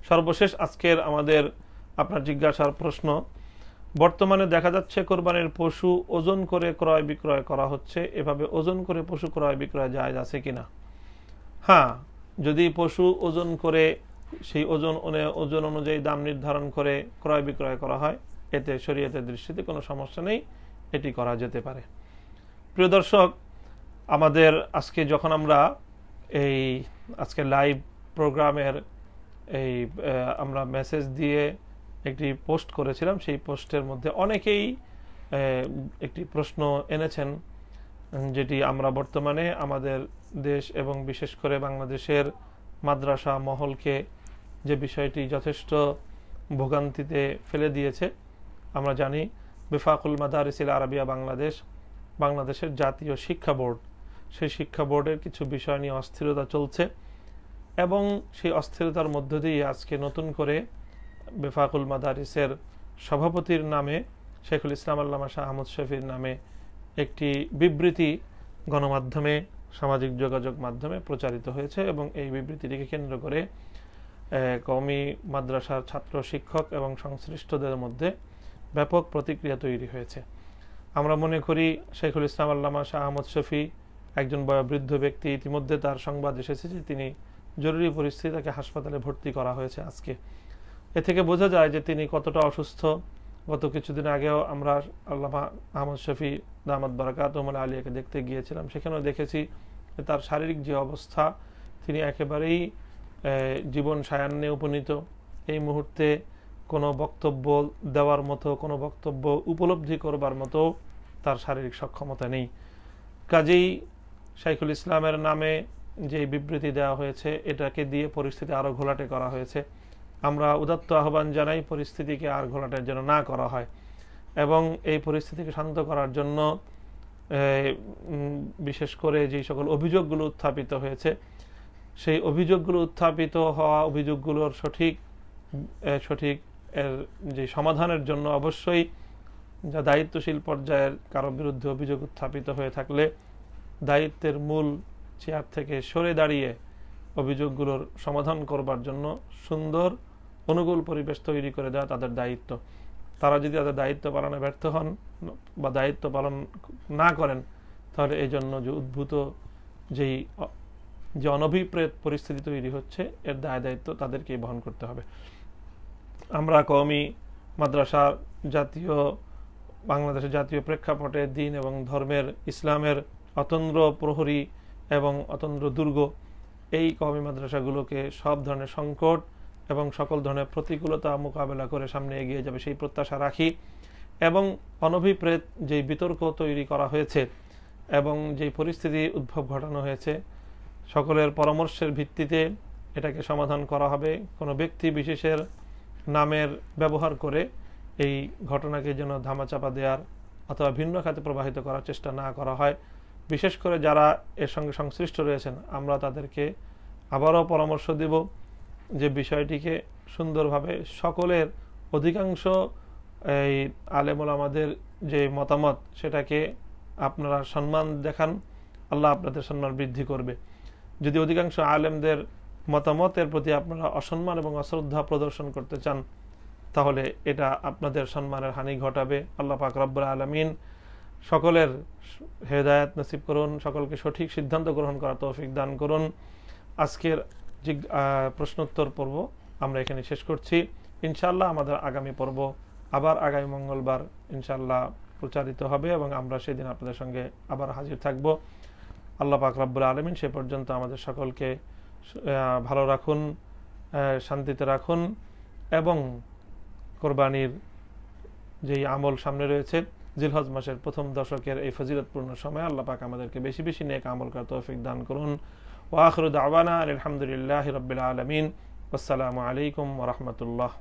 সর্বশেষ আজকের আমাদের আপনার জিজ্ঞাসার প্রশ্ন, বর্তমানে দেখা যাচ্ছে কোরবানির পশু ওজন করে ক্রয় বিক্রয় করা হচ্ছে, এভাবে ওজন করে পশু ক্রয় বিক্রয় জায়েজ আছে কিনা? হ্যাঁ, যদি পশু ওজন করে সেই ওজন অনুযায়ী দাম নির্ধারণ করে ক্রয় বিক্রয় করা হয়, এতে শরীয়তের দৃষ্টিতে কোনো সমস্যা নেই, এটি করা যেতে পারে। প্রিয় দর্শক, আমাদের আজকে যখন আমরা এই আজকে লাইভ প্রোগ্রামের আমরা মেসেজ দিয়ে একটি পোস্ট করেছিলাম, সেই পোস্টের মধ্যে অনেকেই একটি প্রশ্ন এনেছেন, যেটি আমরা বর্তমানে আমাদের দেশ এবং বিশেষ করে বাংলাদেশের মাদ্রাসা মহলকে যে বিষয়টি যথেষ্ট ভোগান্তিতে ফেলে দিয়েছে। আমরা জানি বিফাকুল মাদারিসিল আরাবিয়া বাংলাদেশের জাতীয় শিক্ষা বোর্ড, সেই শিক্ষা বোর্ডের কিছু বিষয় নিয়ে অস্থিরতা চলছে এবং সেই অস্থিরতার মধ্য দিয়ে আজকে নতুন করে বিফাকুল মাদারিসের সভাপতির নামে শেখুল ইসলাম আল্লামা শাহ আহমদ শফির নামে একটি বিবৃতি গণমাধ্যমে, সামাজিক যোগাযোগ মাধ্যমে প্রচারিত হয়েছে এবং এই বিবৃতিটিকে কেন্দ্র করে কওমি মাদ্রাসার ছাত্র শিক্ষক এবং সংশ্লিষ্টদের মধ্যে ব্যাপক প্রতিক্রিয়া তৈরি হয়েছে। আমরা মনে করি শেখুল ইসলাম আল্লামা শাহ আহমদ শফি একজন বয়োবৃদ্ধ ব্যক্তি, ইতিমধ্যে তার সংবাদ এসেছে যে তিনি জরুরি পরিস্থিতি তাকে হাসপাতালে ভর্তি করা হয়েছে আজকে। এ থেকে বোঝা যায় যে তিনি কতটা অসুস্থ। গত কিছুদিন আগেও আমরা আল্লামা আহমদ শফি দামাত বারাকাতুহুম আলিয়াকে দেখতে গিয়েছিলাম, সেখানেও দেখেছি তার শারীরিক যে অবস্থা, তিনি একেবারেই জীবন সায়ান্নে উপনীত। এই মুহূর্তে কোনো বক্তব্য দেওয়ার মতো, কোনো বক্তব্য উপলব্ধি করবার মতো তার শারীরিক সক্ষমতা নেই। কাজেই শাইখুল ইসলামের নামে যে বিবৃতি দেওয়া হয়েছে এটাকে দিয়ে পরিস্থিতি আরো ঘোলাটে করা হয়েছে। আমরা উদাত্ত আহ্বান জানাই পরিস্থিতিকে আর ঘোলাটের যেন না করা হয় এবং এই পরিস্থিতিকে শান্ত করার জন্য বিশেষ করে যে সকল অভিযোগগুলো উত্থাপিত হয়েছে সেই অভিযোগগুলো উত্থাপিত হওয়া অভিযোগগুলোর সঠিক যে সমাধানের জন্য অবশ্যই যা দায়িত্বশীল পর্যায়ের কারো বিরুদ্ধে অভিযোগ উত্থাপিত হয়ে থাকলে দায়িত্বের মূল চেয়ার থেকে সরে দাঁড়িয়ে অভিযোগগুলোর সমাধান করবার জন্য সুন্দর অনুকূল পরিবেশ তৈরি করে দেওয়া তাদের দায়িত্ব। তারা যদি তাদের দায়িত্ব পালনে ব্যর্থ হন বা দায়িত্ব পালন না করেন তাহলে এই জন্য যে উদ্ভূত যে অনভিপ্রেত পরিস্থিতি তৈরি হচ্ছে এর দায়িত্ব তাদেরকেই বহন করতে হবে। আমরা কওমি মাদ্রাসা বাংলাদেশের জাতীয় প্রেক্ষাপটে দ্বীন এবং ধর্মের ইসলামের অতন্দ্র প্রহরী এবং অতন্দ্র দুর্গ, এই কওমি মাদ্রাসাগুলোকে সব ধরনের সংকট এবং সকল ধরনের প্রতিকূলতা মোকাবেলা করে সামনে এগিয়ে যাবে সেই প্রত্যাশা রাখি। এবং অনভিপ্রেত যেই বিতর্ক তৈরি করা হয়েছে এবং যেই পরিস্থিতি উদ্ভব ঘটানো হয়েছে, সকলের পরামর্শের ভিত্তিতে এটাকে সমাধান করা হবে। কোনো ব্যক্তি বিশেষের নামের ব্যবহার করে এই ঘটনাকে যেন ধামাচাপা দেওয়ার অথবা ভিন্ন খাতে প্রবাহিত করার চেষ্টা না করা হয়। বিশেষ করে যারা এর সঙ্গে সংশ্লিষ্ট রয়েছেন, আমরা তাদেরকে আবারও পরামর্শ দেব যে বিষয়টিকে সুন্দরভাবে সকলের অধিকাংশ এই আলেম ওলামাদের যে মতামত সেটাকে আপনারা সম্মান দেখান, আল্লাহ আপনাদের সম্মান বৃদ্ধি করবে। যদি অধিকাংশ আলেমদের মতামতের প্রতি আপনারা অসম্মান এবং অশ্রদ্ধা প্রদর্শন করতে চান, তাহলে এটা আপনাদের সম্মানের হানি ঘটাবে। আল্লাহ পাক রব্বুল আলামিন সকলের হেদায়েত নসিব করুন, সকলকে সঠিক সিদ্ধান্ত গ্রহণ করার তৌফিক দান করুন। আজকের প্রশ্নোত্তর পর্ব আমরা এখানে শেষ করছি। ইনশাআল্লাহ আমাদের আগামী পর্ব আবার আগামী মঙ্গলবার ইনশাআল্লাহ প্রচারিত হবে এবং আমরা সেদিন আপনাদের সঙ্গে আবার হাজির থাকব। আল্লাহ পাক রব্বুল আলামিন সে পর্যন্ত আমাদের সকলকে ভালো রাখুন, শান্তিতে রাখুন এবং কোরবানির যেই আমল সামনে রয়েছে, জিলহজ মাসের প্রথম দশকের এই ফজিলতপূর্ণ সময় আল্লাহ পাক আমাদেরকে বেশি বেশি নেক আমল করার তৌফিক দান করুন। ওয়া আখিরু দাওয়ানা আলহামদুলিল্লাহি রাব্বিল আলামিন। আসসালামু আলাইকুম ওয়া রাহমাতুল্লাহ।